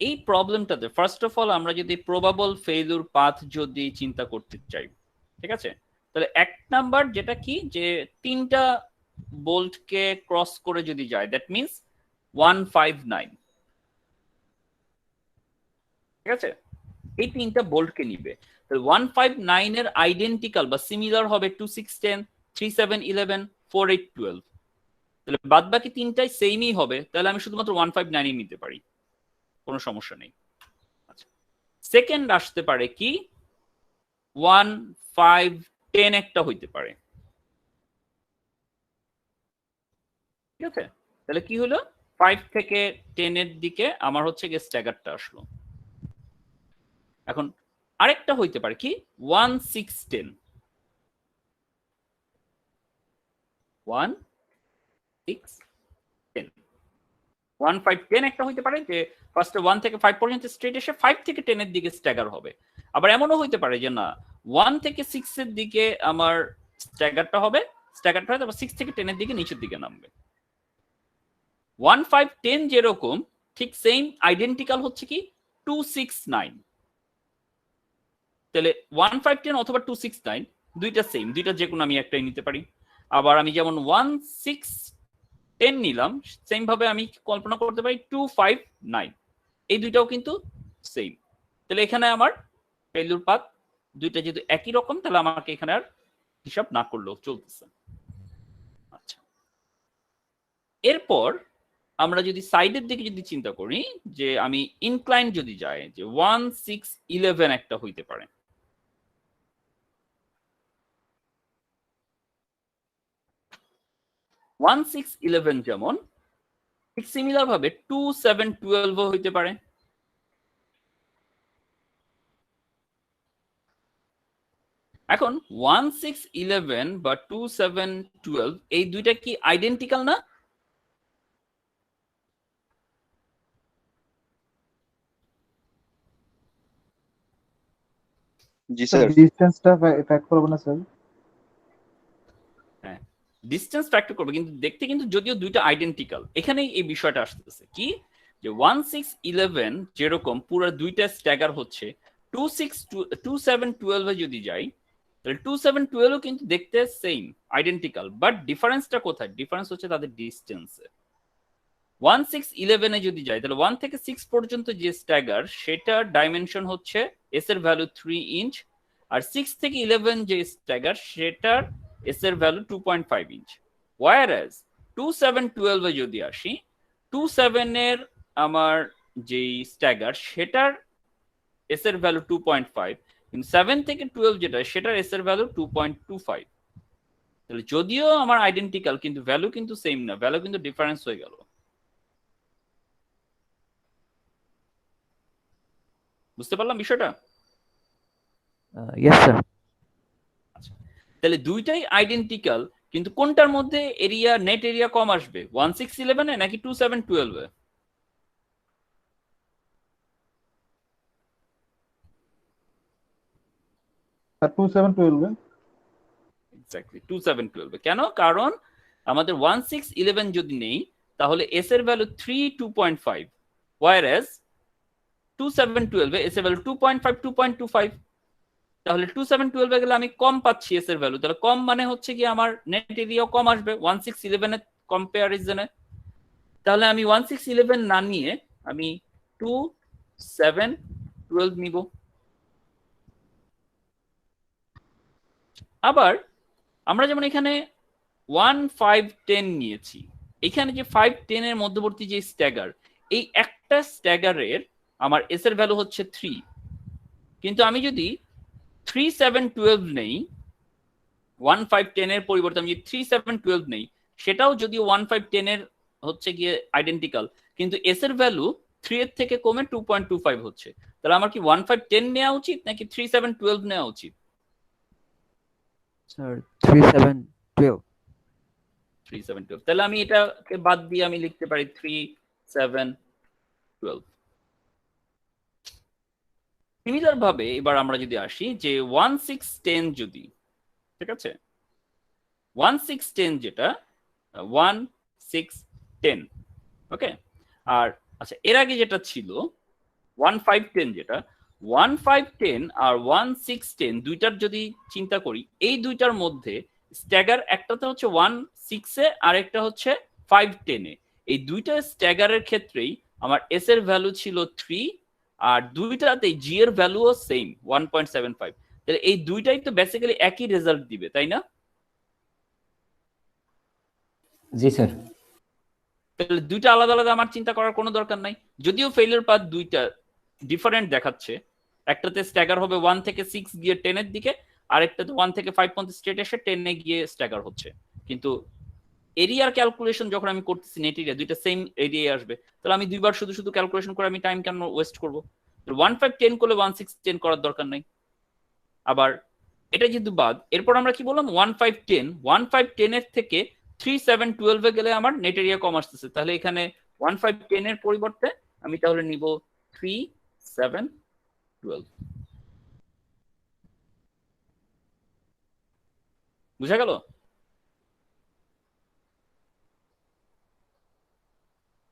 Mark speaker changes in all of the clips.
Speaker 1: এই প্রবলেমটাতে first of all আমরা যদি প্রবাবল ফেইলিউর পাথ যদি চিন্তা করতে চাই, ঠিক আছে, তাহলে এক নাম্বার যেটা কি, যে তিনটা বোল্টকে ক্রস করে যদি যায়, দ্যাট মিনস 159, ঠিক আছে, এই তিনটা বোল্টকে নিবে। তাহলে 159 এর আইডেন্টিক্যাল বা সিমিলার হবে 2610, 3711, 4812। তাহলে বাদ বাকি তিনটাই সেমই হবে, তাহলে আমি শুধুমাত্র 159 নিতে পারি, কোনো সমস্যা নেই। আচ্ছা, সেকেন্ড আসতে পারে কি 1510 একটা হইতে পারে, ঠিক আছে। তাহলে কি হলো, 5 থেকে 10 এর দিকে আমার হচ্ছে গিয়ে স্ট্যাগারটা আসলো। এখন আরেকটা হইতে পারে কি 1610, 1610, 1510 একটা হইতে পারে যে ফার্স্টে 1 থেকে 5 পর্যন্ত স্ট্রেট এসে 5 থেকে 10 এর দিকে স্ট্যাগার হবে। আবার এমনও হইতে পারে যে না, 1 থেকে 6 এর দিকে আমার স্ট্যাগারটা হবে, স্ট্যাগারটা হয় তারপর 6 থেকে 10 এর দিকে নিচের দিকে নামবে। 1510 যেরকম ঠিক সেম আইডেন্টিক্যাল হচ্ছে কি 269। তাহলে 1510 অথবা 269 দুইটা সেম, দুইটা যে কোনো আমি একটাই নিতে পারি। আবার আমি যেমন 1610 নিলাম, সেম ভাবে আমি কল্পনা করতে পারি 259, এই দুইটাও কিন্তু সেম। তাহলে এখানে আমার ফেইলিউর পাথ দুইটা যেহেতু একই রকম, তাহলে আমাকে এখানে আর হিসাব না করলেও চলতেছে। আচ্ছা, এরপর আমরা যদি সাইডের দিকে যদি চিন্তা করি, যে আমি ইনক্লাইন যদি যাই, যে 1611 একটা হইতে পারে। ওয়ান সিক্স ইলেভেন যেমন ঠিক সিমিলার ভাবে 2712 হইতে পারে। এখন 1611 বা 2712 এই দুইটা কি আইডেন্টিক্যাল না?
Speaker 2: জি স্যার।
Speaker 3: ডিসটেন্সটা ফ্যাক্ট করব না স্যার?
Speaker 1: হ্যাঁ, ডিসটেন্স ফ্যাক্টর করবে, কিন্তু দেখতে কিন্তু যদিও দুইটা আইডেন্টিক্যাল, এখানেই এই বিষয়টা আসতেছে কি, যে 1611 যেরকম পুরো দুইটা স্ট্যাগার হচ্ছে 2712 যদি যাই, তাহলে 2712 কিন্তু দেখতে সেম আইডেন্টিক্যাল, বাট ডিফারেন্সটা কোথায়? ডিফারেন্স হচ্ছে তাদের ডিস্টেন্সে। 1611 যদি যাই, তাহলে 1 থেকে 6 পর্যন্ত যে স্ট্যাগার সেটার ডাইমেনশন হচ্ছে এস এর ভ্যালু 3 ইঞ্চ, আর 6 থেকে 11 যে স্ট্যাগার সেটার এস এর ভ্যালু 2.5 ইঞ্চ। ওয়ারএজ 2712 যদি আসি, 27 এর আমার যেই স্ট্যাগার সেটার এস এর ভ্যালু 2.5, কিন্তু 7 থেকে 12 যেটা সেটার এস এর ভ্যালু 2.25। তাহলে যদিও আমার আইডেন্টিক্যাল, কিন্তু ভ্যালু কিন্তু সেম না, ভ্যালু কিন্তু ডিফারেন্স হয়ে গেল। বুঝতে পারলাম বিষয়টা?
Speaker 4: Yes sir.
Speaker 1: আচ্ছা, তাহলে দুইটাই আইডেন্টিক্যাল, কিন্তু কোনটার মধ্যে এরিয়া, নেট এরিয়া কম আসবে, 1611 এ নাকি 2712 এ?
Speaker 3: 2712
Speaker 1: এক্স্যাক্টলি 2712 এ। কেন? কারণ আমাদের 1611 যদি নেই, তাহলে এস এর ভ্যালু 3 2.5, ওয়ারএজ 2712 এ এস এর ভ্যালু 2.5 2.25। তাহলে 2712 এ গেলে আমি কম পাচ্ছি এস এর ভ্যালু, তাহলে কম মানে হচ্ছে কি আমার নেট এরিয়াও কম আসবে 1611 এর কম্পারিজনে। তাহলে আমি 1611 না নিয়ে আমি 2712 নিব। আবার আমরা যেমন এখানে 1510 নিয়েছি, এখানে যে 510 এর মধ্যবর্তী যে স্ট্যাগার, এই একটা স্ট্যাগারের আমার এস এর ভ্যালু হচ্ছে 3, কিন্তু আমি যদি 3712 নেই, 1510 এর পরিবর্তে আমি যদি 3712 নেই, সেটাও যদিও 1510 এর হচ্ছে গিয়ে আইডেন্টিক্যাল, কিন্তু এস এর ভ্যালু 3 এর থেকে কমে 2.25 হচ্ছে। তাহলে আমার কি 1510 নেওয়া উচিত নাকি 3712 নেওয়া উচিত?
Speaker 4: স্যার 3712।
Speaker 1: 3712। তাহলে আমি এটাকে বাদ দিয়ে আমি লিখতে পারি 3712। সিমিলার ভাবে এবার আমরা যদি আসি যে 1610 যদি, ঠিক আছে, 1610 যেটা 1610, ওকে। আর আচ্ছা, এর আগে যেটা ছিল 1510 যেটা 1510 আর 1610 দুইটার যদি চিন্তা করি, এই দুইটার মধ্যে স্ট্যাগার একটাতে হচ্ছে 16 এ আর একটা হচ্ছে 510 এ। এই দুইটা স্ট্যাগারের ক্ষেত্রেই আমার এস এর ভ্যালু ছিল 3, আর দুইটাতেই জি এর ভ্যালুও সেম 1.75। তাহলে এই দুইটাই তো বেসিক্যালি একই রেজাল্ট দিবে, তাই না?
Speaker 2: জি স্যার।
Speaker 1: তাহলে দুইটা আলাদা আলাদা আমার চিন্তা করার কোনো দরকার নাই। যদিও ফেলিয়ার পাথ দুইটা ডিফারেন্ট দেখাচ্ছে, একটাতে স্ট্যাগার হবে 1 থেকে 6 গিয়ে 10 এর দিকে, আর একটাতে 1 থেকে 5 পর্যন্ত স্ট্রেট এসে 10 এ গিয়ে স্ট্যাগার হচ্ছে। কিন্তু এরিয়ার ক্যালকুলেশন যখন আমি করতেছি নেট এরিয়া দুইটা সেম এরিয়ায় আসবে, তাহলে আমি দুইবার শুধু শুধু ক্যালকুলেশন করে আমি টাইম কেন ওয়েস্ট করবো? 1510 করলে 1610 করার দরকার নাই। আবার এটা যেহেতু বাদ, এরপর আমরা কি বললাম 1510 এর থেকে 3712 এ গেলে আমার নেট এরিয়া কম আসতেছে। তাহলে এখানে 1510 এর পরিবর্তে আমি তাহলে নিব 3712। বুঝা গেল?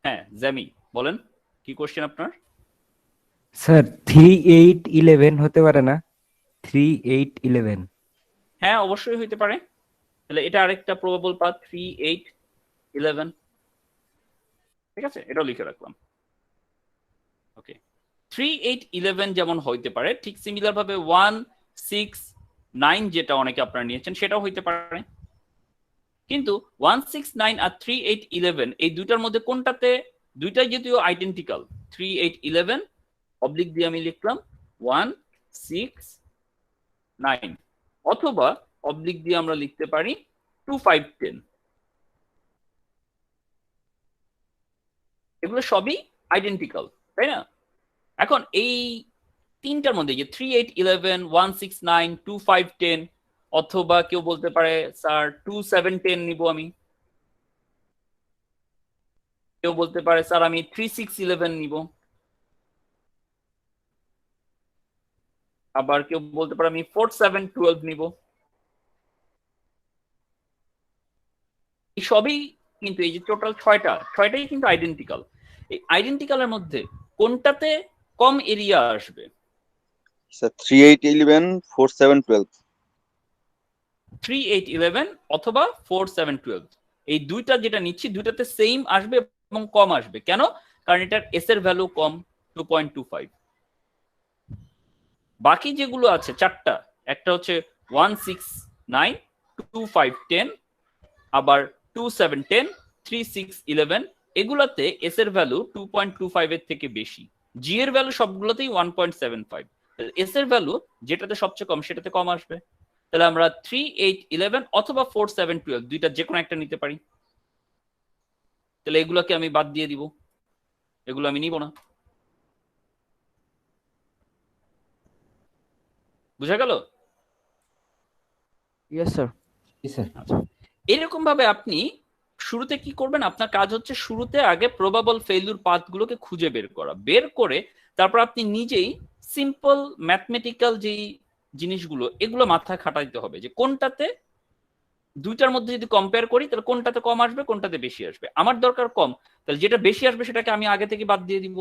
Speaker 1: হ্যাঁ জ্যামি বলেন, কি কোশ্চেন আপনার?
Speaker 4: স্যার 3811 হতে পারে না? 3811।
Speaker 1: হ্যাঁ অবশ্যই হইতে পারে। তাহলে এটা আরেকটা প্রবাবল পাথ 3811। ঠিক আছে, এটাও লিখে রাখলাম। ওকে, 3811 যেমন হইতে পারে, ঠিক সিমিলার ভাবে 169 যেটা অনেকে আপনারা নিয়েছেন সেটাও হইতে পারে। কিন্তু 169 আর 3811 এই দুইটার মধ্যে কোনটাতে, দুইটাই যদিও আইডেন্টিক্যাল, 3811 অবলিক দিয়ে আমি লিখলাম 169, অথবা অবলিক দিয়ে আমরা লিখতে পারি 2510। এগুলো সবই আইডেন্টিক্যাল, তাই না? এখন এই তিনটার মধ্যে যে 3811, 169, 2510, অথবা কেউ বলতে পারে স্যার 2710 নিব আমি, কেউ বলতে পারে স্যার আমি 3611 নিব, আবার কেউ বলতে পারে আমি 4712 নিব। এই সবই কিন্তু এই যে টোটাল ছয়টাই কিন্তু আইডেন্টিক্যাল। এই আইডেন্টিক্যালের মধ্যে কোনটাতে কম এরিয়া আসবে?
Speaker 5: স্যার 3811 4712।
Speaker 1: 3811 অথবা 4712, এই দুইটা যেটা নিচ্ছি দুইটাতে সেম আসবে এবং কম আসবে। কেন? কারণ এটার এস এর ভ্যালু কম 2.25। বাকি যেগুলো আছে চারটা, একটা হচ্ছে 169, 2510, আবার 2710, 3611, এগুলাতে এস এর ভ্যালু 2.25 এর থেকে বেশি। জি এর ভ্যালু সবগুলোতেই 1.75। এস এর ভ্যালু যেটাতে সবচেয়ে কম সেটাতে কম আসবে। তাহলে আমরা 3811 অথবা 4712 দুইটা যে কোনো একটা নিতে পারি। তাহলে এগুলোকে আমি বাদ দিয়ে দিব, এগুলো আমি নিব না। বুঝা গেল?
Speaker 4: Yes sir.
Speaker 2: জি স্যার।
Speaker 1: আচ্ছা, এরকম ভাবে আপনি শুরুতে কি করবেন, আপনার কাজ হচ্ছে শুরুতে আগে প্রবাবল ফেইলিউর পাথগুলোকে খুঁজে বের করা, বের করে তারপর আপনি নিজেই সিম্পল ম্যাথমেটিক্যাল যেই জিনিসগুলো এগুলো মাথায় খাটাইতে হবে যে কোনটাতে দুইটার মধ্যে যদি কম্পেয়ার করি তাহলে কোনটাতে কম আসবে কোনটাতে বেশি আসবে। আমার দরকার কম, তাহলে যেটা বেশি আসবে সেটাকে আমি আগে থেকে বাদ দিয়ে দিব।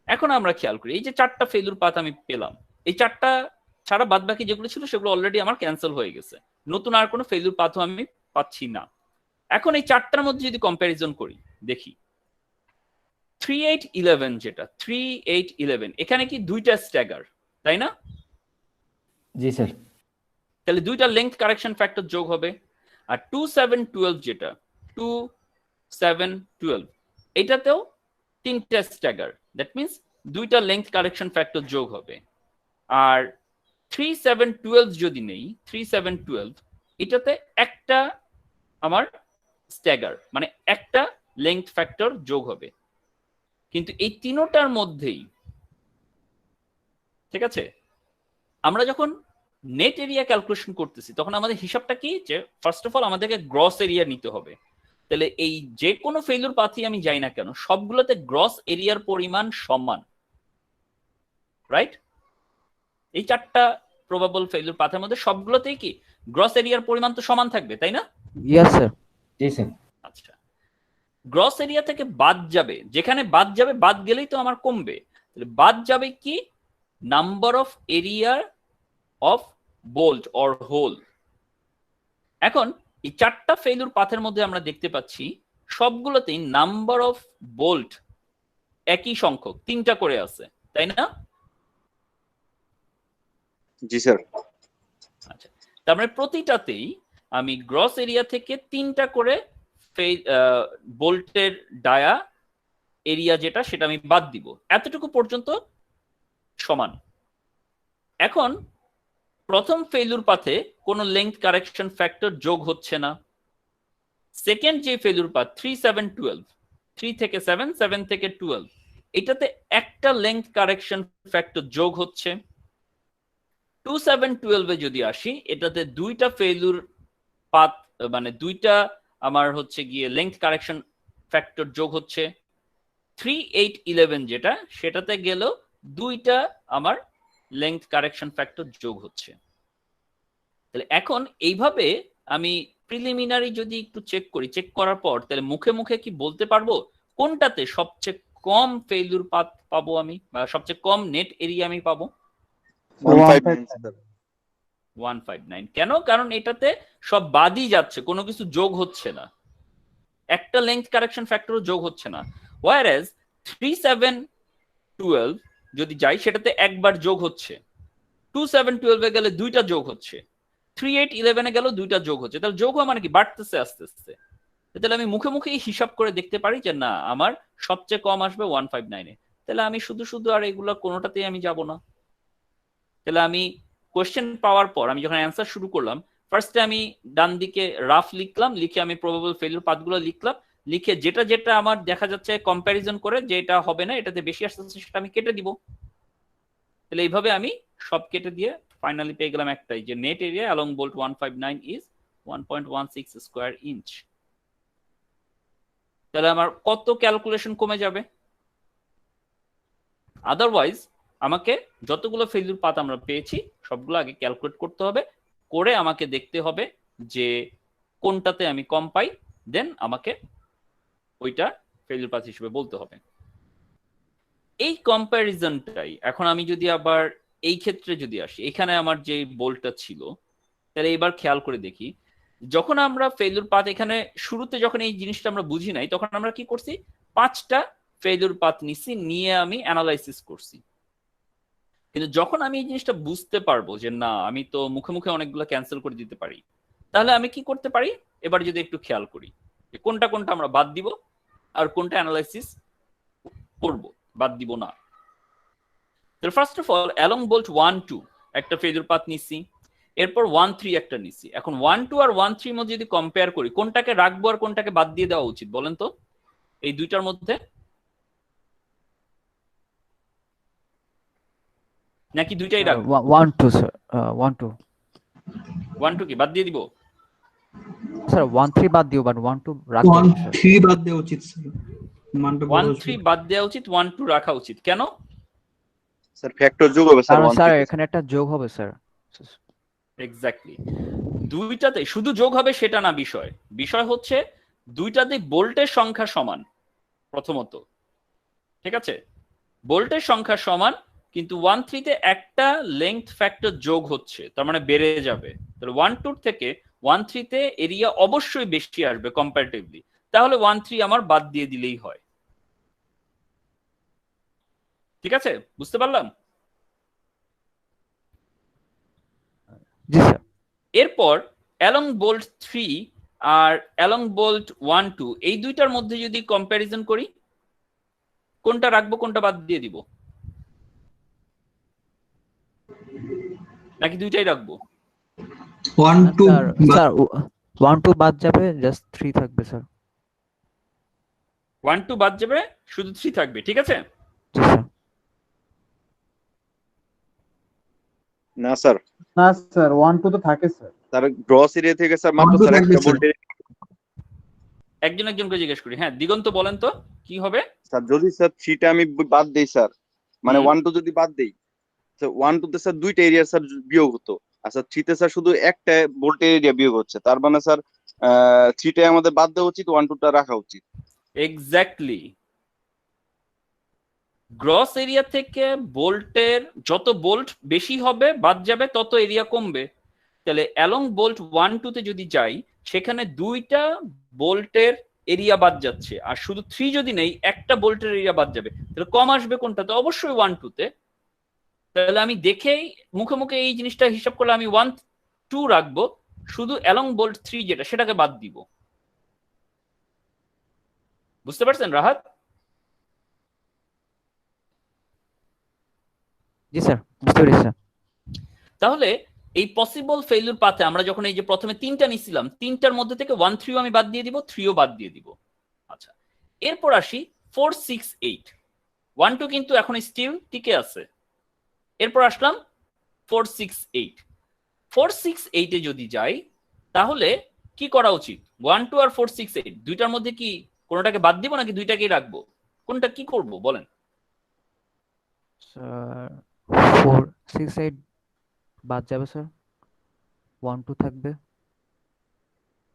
Speaker 1: এখন আমরা খেয়াল করি এই যে চারটা ফেইলিউর পাথ আমি পেলাম, এই চারটা ছাড়া বাদ বাকি যেগুলো ছিল সেগুলো অলরেডি আমার ক্যান্সেল হয়ে গেছে, নতুন আর কোনো ফেইলিউর পাথও আমি পাচ্ছি না। এখন এই চারটার মধ্যে যদি কম্প্যারিজন করি, দেখি 3811 যেটা 3811 এখানে কি দুইটা স্ট্যাগার, তাই না?
Speaker 2: জি স্যার।
Speaker 1: তাহলে দুইটা লেংথ কারেকশন ফ্যাক্টর যোগ হবে। আর 2712 যেটা 2712 এটাতেও তিনটা স্ট্যাগার, দ্যাট মিন্স দুইটা লেংথ কারেকশন ফ্যাক্টর যোগ হবে। আর 3712 যদি নেই, 3712 এটাতে একটা আমার স্ট্যাগার মানে একটা লেংথ ফ্যাক্টর যোগ হবে। কিন্তু এই তিনটার মধ্যেই, ঠিক আছে, আমরা যখন নেট এরিয়া ক্যালকুলেশন করতেছি তখন আমাদের হিসাবটা কি, যে ফার্স্ট অফ অল আমাদেরকে গ্রস এরিয়া নিতে হবে। তাহলে এই যে কোনো ফেইলিউর পাথই আমি যাই না কেন সবগুলোতে গ্রস এরিয়ার পরিমাণ সমান, রাইট? এই চারটা প্রবাবল ফেইলিউর পাথের মধ্যে সবগুলোতেই কি গ্রস এরিয়ার পরিমাণ তো সমান থাকবে, তাই না?
Speaker 4: Yes sir.
Speaker 2: জি স্যার।
Speaker 1: আচ্ছা, গ্রস এরিয়া থেকে বাদ যাবে, যেখানে বাদ যাবে, বাদ গেলেই তো আমার কমবে, বাদ যাবে কি number of area of bolt or hole. এখন এই চারটা ফেইলুর পাথের মধ্যে আমরা দেখতে পাচ্ছি সবগুলোতেই নাম্বার অফ বোল্ট একই সংখ্যক, 3টা করে আছে, তাই না?
Speaker 5: জি স্যার।
Speaker 1: আচ্ছা, তার মানে প্রতিটাতেই আমি গ্রস এরিয়া থেকে 3টা করে বোল্টের ডায়া এরিয়া যেটা সেটা আমি বাদ দিব, এতটুকু পর্যন্ত সমান। এখন প্রথম ফেইলুর পাথে কোনো লেংথ কারেকশন ফ্যাক্টর যোগ হচ্ছে না। সেকেন্ড যে ফেইলুর পাথ 3 7 12, 3 থেকে 7, 7 থেকে 12, এটাতে একটা লেংথ কারেকশন ফ্যাক্টর যোগ হচ্ছে। 2 7 12 এ যদি আসি, এটাতে দুইটা ফেইলুর পাথ, মানে দুইটা আমার হচ্ছে গিয়ে লেংথ কারেকশন ফ্যাক্টর যোগ হচ্ছে। 3 8 11 যেটা, সেটাতে গেলেও দুইটা আমার লেংথ কারেকশন ফ্যাক্টর যোগ হচ্ছে। তাহলে এখন এইভাবে আমি প্রিলিমিনারি যদি একটু চেক করি, চেক করার পর তাহলে মুখে মুখে কি বলতে পারবো কোনটাতে সবচেয়ে কম ফেইলুর পাথ পাবো আমি, বা সবচেয়ে কম নেট এরিয়া আমি পাবো?
Speaker 5: 159 স্যার।
Speaker 1: 159। কেন? কারণ এটাতে সব বাদই যাচ্ছে, কোনো কিছু যোগ হচ্ছে না, একটা লেংথ কারেকশন ফ্যাক্টরও যোগ হচ্ছে না। ওয়ারএজ 3 7 12 যদি যাই, সেটাতে একবার যোগ হচ্ছে। 2 7 12 এ গেলে দুইটা যোগ হচ্ছে। 3 8 11 এ গেল দুইটা যোগ হচ্ছে। তাহলে যোগ হওয়া মানে কি? বাড়তেছে আস্তে আস্তে। তাহলে আমি মুখে মুখেই হিসাব করে দেখতে পারি যে না, আমার সবচেয়ে কম আসবে 159 এ। তাহলে আমি শুধু শুধু আর এগুলো কোনোটাতেই আমি যাব না। তাহলে আমি কোশ্চেন পাওয়ার পর আমি যখন অ্যান্সার শুরু করলাম, ফার্স্টে আমি ডান দিকে রাফ লিখলাম, লিখে আমি প্রবাবল ফেলিউর পাথগুলো লিখলাম, লিখে যেটা যেটা আমার দেখা যাচ্ছে কম্প্যারিজন করে যে এটা হবে না, এটাতে বেশি আসতেছে, সেটা আমি কেটে দিব। তাহলে এইভাবে আমি সব কেটে দিয়ে ফাইনালি পেয়ে গেলাম একটাই, যে net area along bolt 159 is 1.16 square inch. তাহলে আমার কত ক্যালকুলেশন কমে যাবে? আদারওয়াইজ আমাকে যতগুলো ফেলিউর পাথ আমরা পেয়েছি সবগুলো আগে ক্যালকুলেট করতে হবে, করে আমাকে দেখতে হবে যে কোনটাতে আমি কম পাই, দেন আমাকে ওইটা ফেলিউর পাথ হিসেবে বলতে হবে। এই কম্প্যারিজনটাই এখন আমি যদি আবার এই ক্ষেত্রে যদি আসি, এখানে আমার যে বোল্টটা ছিল, তাহলে এবার খেয়াল করে দেখি, যখন আমরা ফেলিউর পাথ এখানে শুরুতে যখন এই জিনিসটা আমরা বুঝি নাই, তখন আমরা কি করছি, 5টা ফেলিউর পাথ নিছি, নিয়ে আমি অ্যানালাইসিস করছি। কিন্তু যখন আমি এই জিনিসটা বুঝতে পারবো যে না, আমি তো মুখে মুখে অনেকগুলো ক্যান্সেল করে দিতে পারি, তাহলে আমি কি করতে পারি, এবার যদি একটু খেয়াল করি কোনটা কোনটা আমরা বাদ দিব আর কোনটা অ্যানালাইসিস করব, বাদ দিব না। তাহলে first of all along bolt 1 2 একটা ফেলিউর পাথ নিছি, এরপর 1 3 একটা নিছি। এখন 1 2 আর 1 3 মধ্যে যদি কম্পেয়ার করি, কোনটাকে রাখবো আর কোনটাকে বাদ দিয়ে দেওয়া উচিত বলেন তো এই দুইটার মধ্যে? নাকি দুইটাই রাখবো?
Speaker 4: 1 2 স্যার, 1 2
Speaker 1: 1 2 কি বাদ দিয়ে দিব?
Speaker 4: স্যার 1 3 বাদ দিও, বাট 1 2 রাখতে হবে স্যার।
Speaker 6: 1 3 বাদ দেওয়া উচিত স্যার, মানটা বড়
Speaker 1: 1
Speaker 6: আসবে।
Speaker 1: 3 বাদ দেওয়া উচিত, 1 2 রাখা উচিত। কেন?
Speaker 5: স্যার ফ্যাক্টর যোগ হবে স্যার
Speaker 4: কারণ
Speaker 5: 1
Speaker 4: স্যার
Speaker 5: থেকে।
Speaker 4: এখানে একটা যোগ হবে স্যার।
Speaker 1: এক্স্যাক্টলি, দুইটাতে শুধু যোগ হবে সেটা না বিষয়, বিষয় হচ্ছে দুইটাতে বোল্টের সংখ্যা সমান প্রথমত, ঠিক আছে? বোল্টের সংখ্যা সমান, কিন্তু 1 3 তে একটা লেংথ ফ্যাক্টর যোগ হচ্ছে, তার মানে বেড়ে যাবে। তাহলে 1 2 থেকে 1 3 তে এরিয়া অবশ্যই বেশি আসবে কম্পারেটিভলি, তাহলে 1 3 আমার বাদ দিয়ে দিলেই হয়। ঠিক আছে, বুঝতে পারলাম?
Speaker 4: জি স্যার।
Speaker 1: এরপর অ্যালং বোল্ট 3 আর অ্যালং বোল্ট 1 2 এই দুইটার মধ্যে যদি কম্প্যারিজন করি, কোনটা রাখবো কোনটা বাদ দিয়ে দিব, নাকি দুইটাই রাখবো?
Speaker 6: 1 2
Speaker 4: স্যার স্যার 1 2 বাদ যাবে, জাস্ট 3 থাকবে স্যার।
Speaker 1: 1 2 বাদ যাবে, শুধু 3 থাকবে, ঠিক আছে?
Speaker 4: জি স্যার।
Speaker 5: না স্যার,
Speaker 3: না স্যার 1 2 তো থাকে স্যার।
Speaker 5: তার গ্রস এরিয়া থেকে স্যার মাত্র
Speaker 6: 1 2
Speaker 5: স্যার
Speaker 6: থাকবে
Speaker 5: একটা
Speaker 6: স্যার।
Speaker 5: বোল্টের।
Speaker 1: একজন একজনকে জিজ্ঞেস করি। হ্যাঁ, দিগন্ত বলেন তো কি হবে?
Speaker 5: স্যার যদি স্যার 3টা আমি বাদ দেই স্যার, মানে
Speaker 1: হুম।
Speaker 5: 1 2 যদি বাদ দেই, স্যার 1 2 তে স্যার দুইটা এরিয়া স্যার বিয়োগ হতো, আর স্যার 3 তে স্যার শুধু একটা বোল্টের এরিয়া বিয়োগ হচ্ছে। তার মানে স্যার 3টা আমাদের বাদ দেওয়া উচিত, 1 2 টা রাখা উচিত।
Speaker 1: এক্স্যাক্টলি, গ্রস এরিয়া থেকে বোল্টের যত বোল্ট বেশি হবে বাদ যাবে তত এরিয়া কমবে। তাহলে অ্যালং বোল্ট 1-2 তে যদি যাই, সেখানে দুইটা বোল্টের এরিয়া বাদ যাচ্ছে, আর শুধু 3 যদি নেই একটা বোল্টের এরিয়া বাদ যাবে, তাহলে কম আসবে কোনটাতে? অবশ্যই 1-2 তে। তাহলে আমি দেখেই মুখে মুখে এই জিনিসটা হিসাব করলে আমি 1-2 রাখবো, শুধু অ্যালং বোল্ট 3 যেটা সেটাকে বাদ দিব। বুঝতে পারছেন রাহাত?
Speaker 4: জি স্যার, বুঝতে পেরেছি স্যার।
Speaker 1: তাহলে এই পসিবল ফেইলিউর পাথে আমরা যখন এই যে প্রথমে 3টা নিছিলাম, 3টার মধ্যে থেকে 1-3 আমি বাদ দিয়ে দিব, 3ও বাদ দিয়ে দিব। আচ্ছা, এরপর আসি 4-6-8। 1-2 কিন্তু এখন স্টিল টিকে আছে। এরপর আসলাম 4-6-8। 4-6-8 এ যদি যাই, তাহলে কি করা উচিত? 1-2 আর 4-6-8 দুইটার মধ্যে কি কোনোটাকে বাদ দিব নাকি দুইটাকেই রাখবো? কোনটা কি করব বলেন?
Speaker 4: স্যার 4-6-8 বাদ যাবে স্যার, 1-2 থাকবে।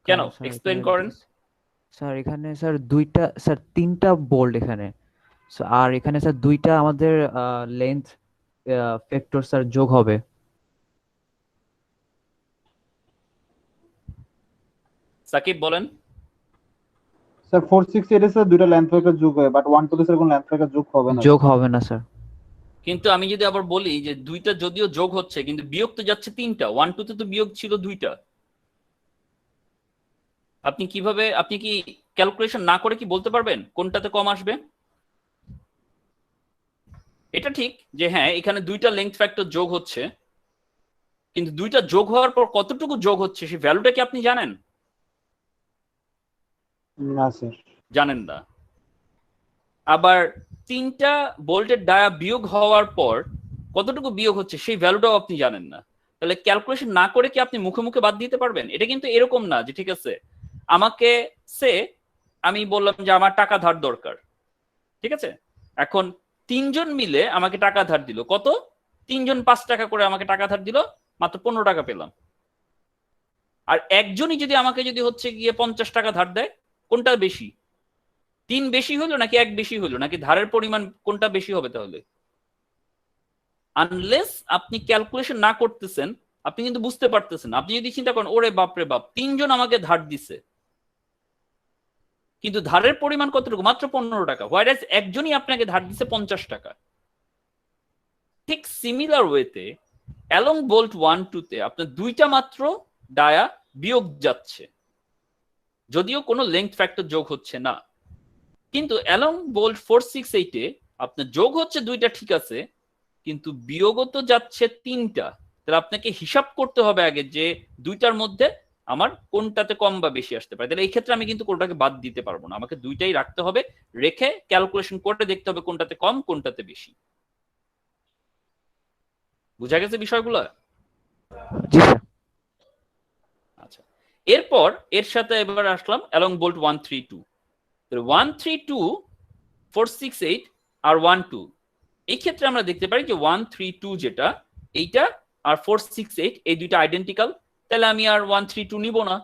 Speaker 1: কেন?
Speaker 4: কারণ স্যার
Speaker 1: এক্সপ্লেইন
Speaker 4: এখানে
Speaker 1: করেন।
Speaker 4: স্যার এখানে স্যার দুইটা, স্যার 3টা বোল্ট এখানে, আর এখানে স্যার দুইটা আমাদের লেন্থ ফ্যাক্টর স্যার যোগ হবে।
Speaker 1: সাকিব বলেন।
Speaker 3: স্যার 4-6-8 এ স্যার দুইটা লেন্থ ফ্যাক্টর যোগ হয়, বাট 1-2 তে স্যার কোনো লেন্থ ফ্যাক্টর যোগ হবে না।
Speaker 4: যোগ হবে না স্যার।
Speaker 1: কিন্তু আমি যদি আবার বলি যে দুইটা যদিও যোগ হচ্ছে কিন্তু বিয়োগ তো যাচ্ছে 3টা, 1-2 তে তো বিয়োগ ছিল 2টা। আপনি কিভাবে, আপনি কি ক্যালকুলেশন না করে কি বলতে পারবেন কোনটাতে কম আসবে? এটা ঠিক যে হ্যাঁ এখানে দুইটা লেংথ ফ্যাক্টর যোগ হচ্ছে, কিন্তু দুইটা যোগ হওয়ার পর কতটুকু যোগ হচ্ছে সেই ভ্যালুটা কি আপনি জানেন?
Speaker 3: না স্যার।
Speaker 1: জানেন না। আবার 3টা বোল্টের ডায়া বিয়োগ হওয়ার পর কতটুকু বিয়োগ হচ্ছে সেই ভ্যালুটাও আপনি জানেন না। তাহলে ক্যালকুলেশন না করে কি আপনি মুখে মুখে বাদ দিতে পারবেন? এটা কিন্তু এরকম না যে ঠিক আছে আমাকে আমি বললাম যে আমার টাকা ধার দরকার, ঠিক আছে, এখন 3জন মিলে আমাকে টাকা ধার দিল, কত? 3জন 5 টাকা করে আমাকে টাকা ধার দিল, মাত্র 15 টাকা পেলাম। আর একজনই যদি আমাকে যদি হচ্ছে গিয়ে 50 টাকা ধার দেয়, কোনটা বেশি? 3 বেশি হলো নাকি 1 বেশি হলো, নাকি ধারের পরিমাণ কোনটা বেশি হবে? তাহলে আনলেস আপনি ক্যালকুলেশন না করতেছেন আপনি কিন্তু বুঝতে পারতেছেন। আপনি যদি চিন্তা করেন ওরে বাপরে বাপ 3জন আমাকে ধার দিছে, কিন্তু ধারের পরিমাণ কতটুকু? মাত্র 15 টাকা, হোয়াইরাস একজনই আপনাকে ধার দিছে 50 টাকা। ঠিক সিমিলার ওয়েতে অ্যালং বোল্ট 1-2 তে আপনার দুইটা মাত্র ডায়া বিয়োগ যাচ্ছে, যদিও কোনো লেংথ ফ্যাক্টর যোগ হচ্ছে না। কিন্তু অ্যালং বোল্ট 4-6-8 এ আপনার যোগ হচ্ছে দুইটা, ঠিক আছে, কিন্তু বিয়োগও তো যাচ্ছে 3টা। তাহলে আপনাকে হিসাব করতে হবে আগে যে দুইটার মধ্যে আমার কোনটাতে কম বা বেশি আসতে পারে। তাহলে এই ক্ষেত্রে আমি কিন্তু কোনটাকে বাদ দিতে পারবো না, আমাকে দুইটাই রাখতে হবে, রেখে ক্যালকুলেশন করে দেখতে হবে কোনটাতে কম কোনটাতে বেশি। বুঝা গেছে বিষয়গুলো?
Speaker 4: জি স্যার।
Speaker 1: আচ্ছা, এরপর এর সাথে এবার আসলাম অ্যালং বোল্ট 1-3-2। 1-3-2, 4-6-8 আর 1-2, এই ক্ষেত্রে আমরা দেখতে পারি যে 1-3-2 যেটা এইটা আর 4-6-8 এই দুইটা আইডেন্টিক্যাল, তাহলে আমি আর 1-3-2 নিব না।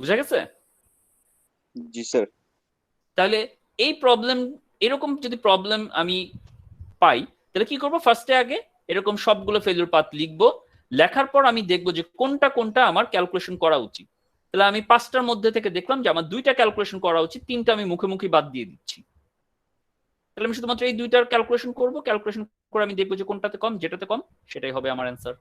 Speaker 1: বুঝা গেছে?
Speaker 5: জি স্যার।
Speaker 1: তাহলে এই প্রবলেম, এরকম যদি প্রবলেম আমি পাই তাহলে কি করব? ফার্স্টে আগে এরকম সবগুলো ফেলিউর পাথ লিখবো, লেখার পর আমি দেখবো যে কোনটা কোনটা আমার ক্যালকুলেশন করা উচিত। তাহলে আমি 5টার মধ্যে থেকে দেখলাম যে আমার 2টা ক্যালকুলেশন করা উচিত, 3টা আমি মুখে মুখে বাদ দিয়ে দিচ্ছি। তাহলে আমি শুধুমাত্র এই 2টার ক্যালকুলেশন করব, ক্যালকুলেশন করে আমি দেখবো যে কোনটাতে কম, যেটাতে কম সেটাই হবে আমার অ্যান্সার।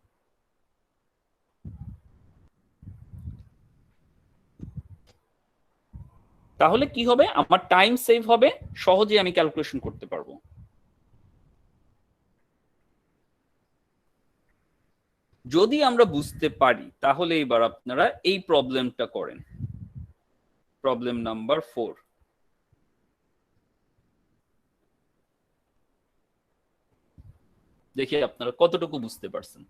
Speaker 1: তাহলে কি হবে? আমার টাইম সেভ হবে, সহজে আমি ক্যালকুলেশন করতে পারবো। যদি আমরা বুঝতে পারি তাহলে এবার আপনারা এই প্রবলেমটা করেন, প্রবলেম নাম্বার 4। দেখি আপনারা কতটুকু বুঝতে পারছেন।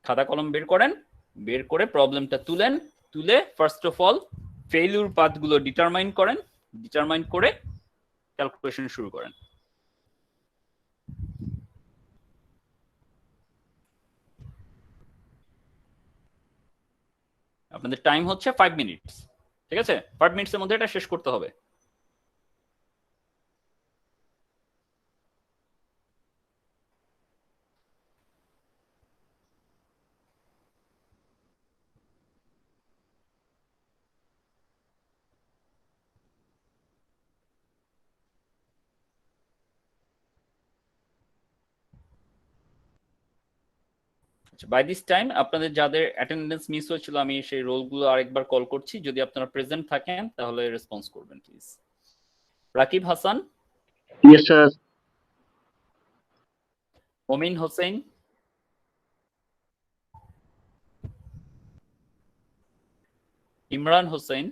Speaker 1: খাতা কলম বের করেন, বের করে প্রবলেমটা তুলে ফার্স্ট অফ অল ফেইলিউর পাথগুলো ডিটারমাইন করেন, ডিটারমাইন করে ক্যালকুলেশন শুরু করেন। আপনাদের টাইম হচ্ছে 5 মিনিটস, ঠিক আছে? 5 মিনিটসের মধ্যে এটা শেষ করতে হবে। বাই দিস টাইম আপনাদের যাদের অ্যাটেন্ডেন্স মিস হয়েছিল আমি সেই রোলগুলো আরেকবার কল করছি, যদি আপনারা প্রেজেন্ট থাকেন তাহলে রেসপন্স করবেন please. Rakib Hasan,
Speaker 7: Yes, sir.
Speaker 1: মমিন হোসেন, ইমরান হোসেন,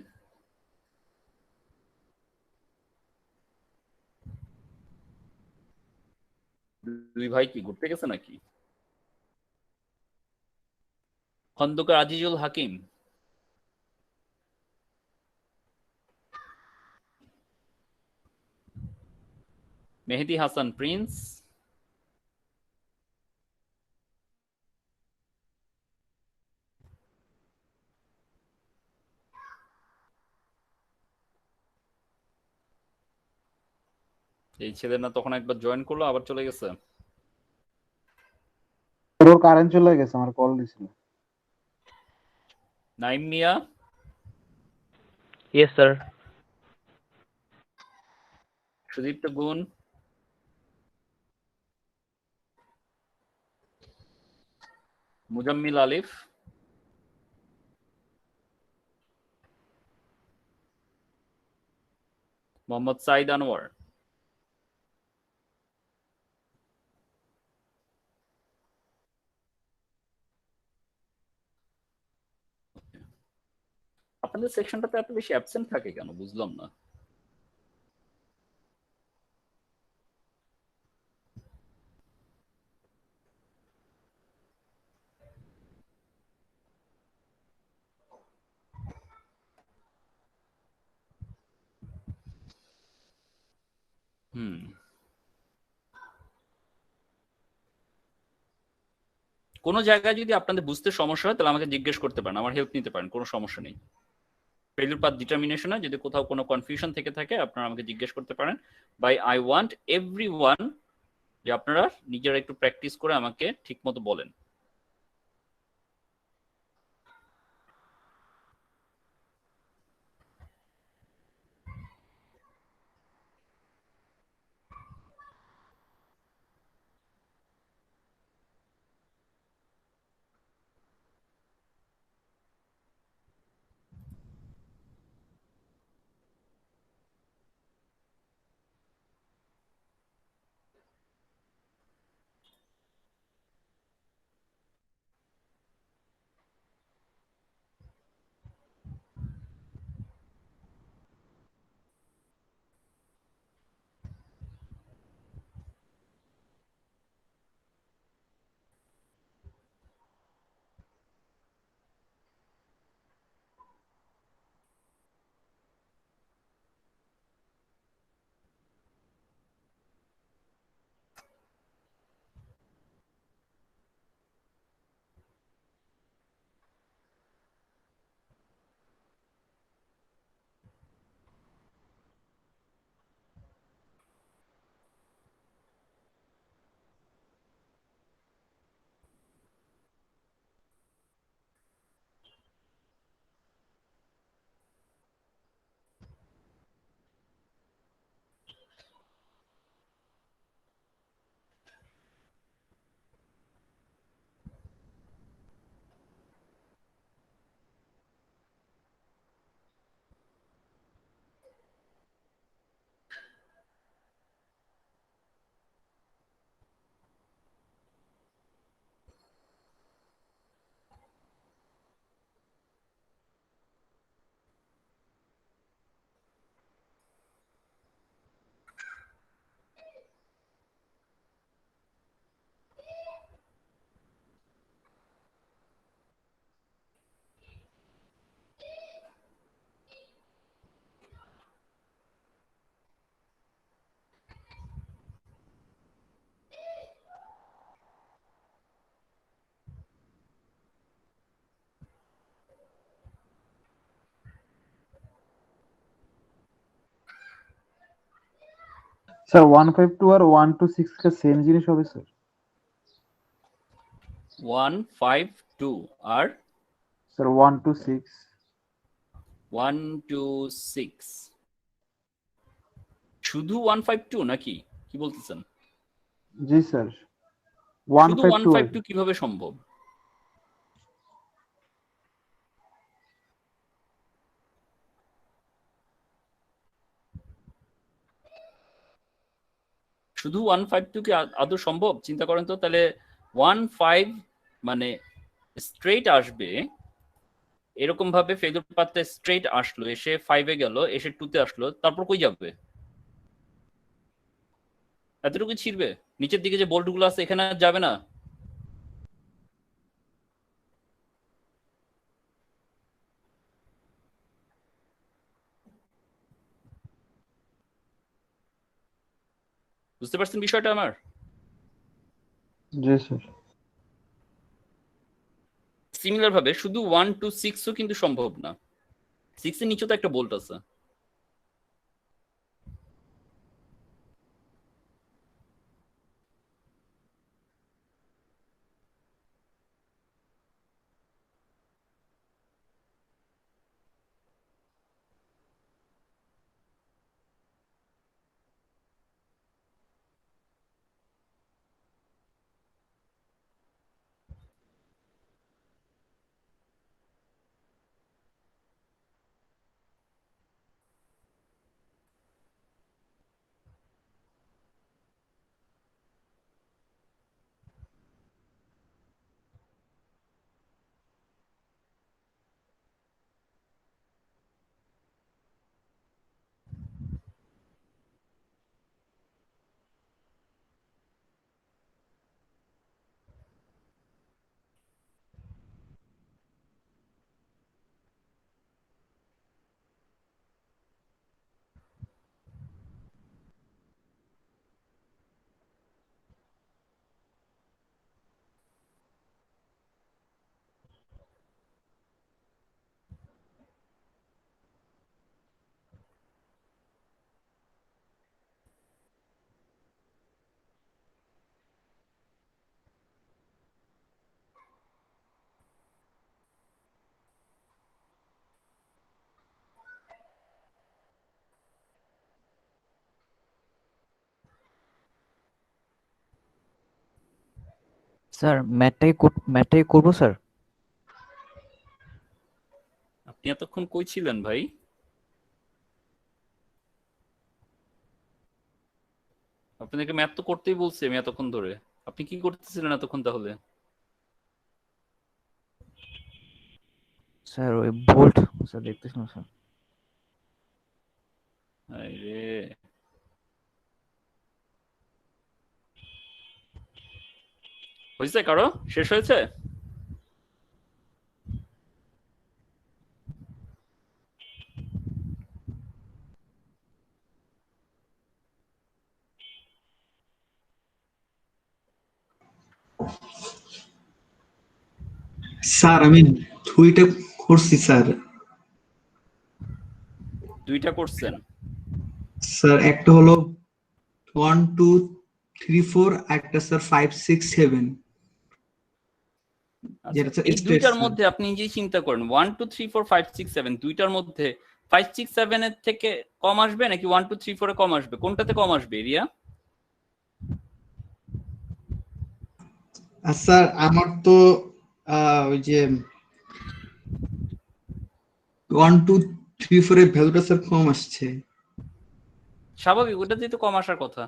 Speaker 1: দুই ভাই কি ঘুরতে গেছে নাকি? খন্দকার আজিজুল হাকিম, মেহেদি হাসান প্রিন্স, এই ছেলে না তখন একবার জয়েন করলো আবার চলে গেছে।
Speaker 3: ওর কারেন্ট চলে গেছে, আমার কল দিছিল।
Speaker 1: নাইম মিয়া,
Speaker 7: Yes, sir.
Speaker 1: সুদীপ্ত গুণ, মুজাম্মিল আলিফ, মোহাম্মদ সাইদ আনোয়ার, আপনাদের সেকশনটাতে এত বেশি অ্যাবসেন্ট থাকে কেন বুঝলাম না। হুম, কোনো জায়গায় যদি আপনাদের বুঝতে সমস্যা হয় তাহলে আমাকে জিজ্ঞেস করতে পারেন, আমার হেল্প নিতে পারেন, কোনো সমস্যা নেই। ফেলিউর পাথ ডিটারমিনেশনে যদি কোথাও কোনো কনফিউশন থেকে থাকে আপনারা আমাকে জিজ্ঞেস করতে পারেন। বাই আই ওয়ান্ট এভরিওয়ান যে আপনারা নিজেরা একটু প্র্যাকটিস করে আমাকে ঠিকমতো বলেন।
Speaker 3: স্যার 152 আর 126 কে সেম জিনিস হবে স্যার?
Speaker 1: 152 আর
Speaker 3: স্যার 126
Speaker 1: 126 শুধু 152 নাকি কি বলতেছেন?
Speaker 3: জি স্যার
Speaker 1: শুধু
Speaker 3: 152
Speaker 1: 152 কিভাবে সম্ভব? শুধু 152 কি আদৌ সম্ভব? চিন্তা করেন তো, তাহলে 15 মানে স্ট্রেট আসবে, এরকম ভাবে ফেদুর পাতে স্ট্রেট আসলো, এসে 5 এ গেল, এসে 2 তে আসলো, তারপর কই যাবে? এতটুকু ছিড়বে? নিচের দিকে যে বোল্ট গুলো আছে এখানে আর যাবে না? বুঝতে পারছেন বিষয়টা আমার?
Speaker 3: জি স্যার
Speaker 1: সিমিলার ভাবে শুধু 126 ও কিন্তু সম্ভব না। 6 এর নিচে তো একটা বোল্ট আছে।
Speaker 4: স্যার ম্যাথটাকে করবো স্যার?
Speaker 1: আপনি এতক্ষণ কই ছিলেন ভাই? আপনাদেরকে ম্যাথ তো করতেই বলছি আমি এতক্ষণ ধরে। আপনি কি করতেছিলেন এতক্ষণ তাহলে?
Speaker 4: স্যার ওই বোল্ট স্যার দেখতেছি না স্যার।
Speaker 1: আরে হয়েছে কারো? শেষ হয়েছে?
Speaker 6: স্যার আমি দুইটা করছি স্যার।
Speaker 1: দুইটা করছেন?
Speaker 6: স্যার একটা হলো 1 2 3 4, একটা স্যার 5 6 7,
Speaker 1: আচ্ছা,
Speaker 6: যেটা স্যার
Speaker 1: এই
Speaker 6: স্ট্রেট
Speaker 1: দুইটার
Speaker 6: স্যার।
Speaker 1: মধ্যে আপনি নিজেই চিন্তা করেন 1 2 3 4 5 6 7 দুইটার মধ্যে 5 6 7 এর থেকে কম আসবে নাকি 1 2 3 4 এ কম আসবে? কোনটাতে কম আসবে এরিয়া?
Speaker 6: আর স্যার আমার তো ওই যে 1 2 3 4 এর ভ্যালুটা স্যার কম আসছে।
Speaker 1: স্বাভাবিক, ওটাতেই তো কম আসার কথা।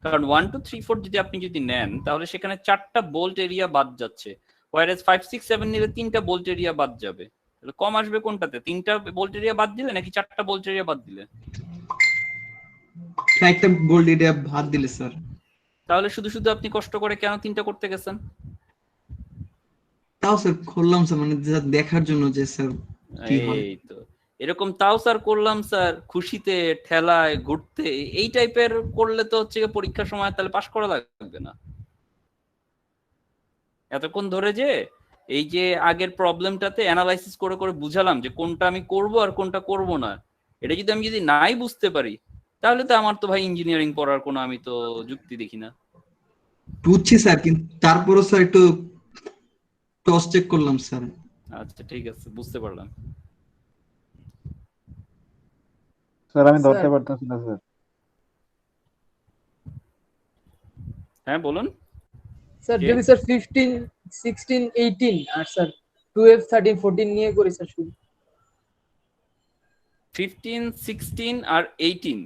Speaker 1: কারণ 1 2 3 4 যদি আপনি যদি নেন তাহলে সেখানে 4টা বোল্ট এরিয়া বাদ যাচ্ছে, ওয়ারেজ 5 6 7 নিলে 3টা বোল্ট এরিয়া বাদ যাবে। তাহলে কম আসবে কোনটাতে? 3টা বোল্ট এরিয়া বাদ দিলে নাকি 4টা বোল্ট এরিয়া বাদ দিলে?
Speaker 6: একটা গোল্ড এরিয়া ভাত দিলে স্যার।
Speaker 1: তাহলে শুধু শুধু আপনি কষ্ট করে কেন 3টা করতে গেছেন?
Speaker 6: তাও স্যার করলাম স্যার, মানে দেখার জন্য যে স্যার কি হয়।
Speaker 1: এই তো, এরকম তাও স্যার করলাম স্যার খুশিতে ঠেলায় ঘুরতে এই টাইপের করলে তো হচ্ছে গিয়ে পরীক্ষার সময় তাহলে পাশ করা লাগবে না। এতক্ষণ ধরে যে এই যে আগের প্রবলেমটাতে অ্যানালাইসিস করে করে বুঝালাম যে কোনটা আমি করব আর কোনটা করব না, এটা যদি আমি নাই বুঝতে পারি তাহলে তো আমার তো ভাই ইঞ্জিনিয়ারিং পড়ার কোনো আমি তো যুক্তি দেখি না।
Speaker 6: বুঝছি স্যার, কিন্তু তারপরও স্যার একটু ক্রস চেক করলাম স্যার।
Speaker 1: আচ্ছা ঠিক আছে, বুঝতে পারলাম।
Speaker 3: স্যার আমি ধরতে
Speaker 7: স্যার
Speaker 3: পারতেছি না স্যার।
Speaker 1: হ্যাঁ বলুন।
Speaker 7: স্যার
Speaker 1: কে?
Speaker 7: যদি স্যার 15 16 18 আর স্যার 12 13 14 নিয়ে করি স্যার শুরু।
Speaker 1: 15 16 আর 18,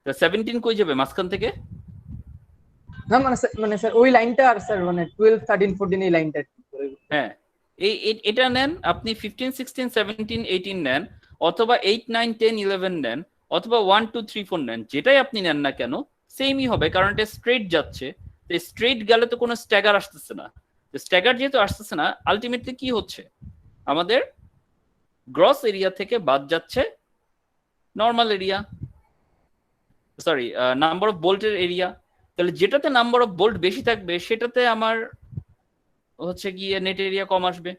Speaker 1: তা 17 কই যাবে মাঝখান থেকে?
Speaker 7: না মানে স্যার ওই লাইনটা আর স্যার মানে 12 13 14 এই লাইনটা ঠিক করে।
Speaker 1: হ্যাঁ, এটা নেন আপনি, 15 16 17 18 নেন, অথবা 8 9 10 11 নেন, অথবা 1 2 3 4 নেন, যেটাই আপনি নেন না কেন সেমই হবে, কারণ এটা স্ট্রেট যাচ্ছে। স্ট্রেট গেলে তো কোনো স্ট্যাগার আসতেছে না। স্ট্যাগার যেহেতু আসতেছে না, আলটিমেটলি কি হচ্ছে, আমাদের গ্রস এরিয়া থেকে বাদ যাচ্ছে normal area, sorry number of বোল্টের এরিয়া। তাহলে যেটাতে নাম্বার অফ বোল্ট বেশি থাকবে সেটাতে আমার হচ্ছে গিয়ে নেট এরিয়া কম আসবে।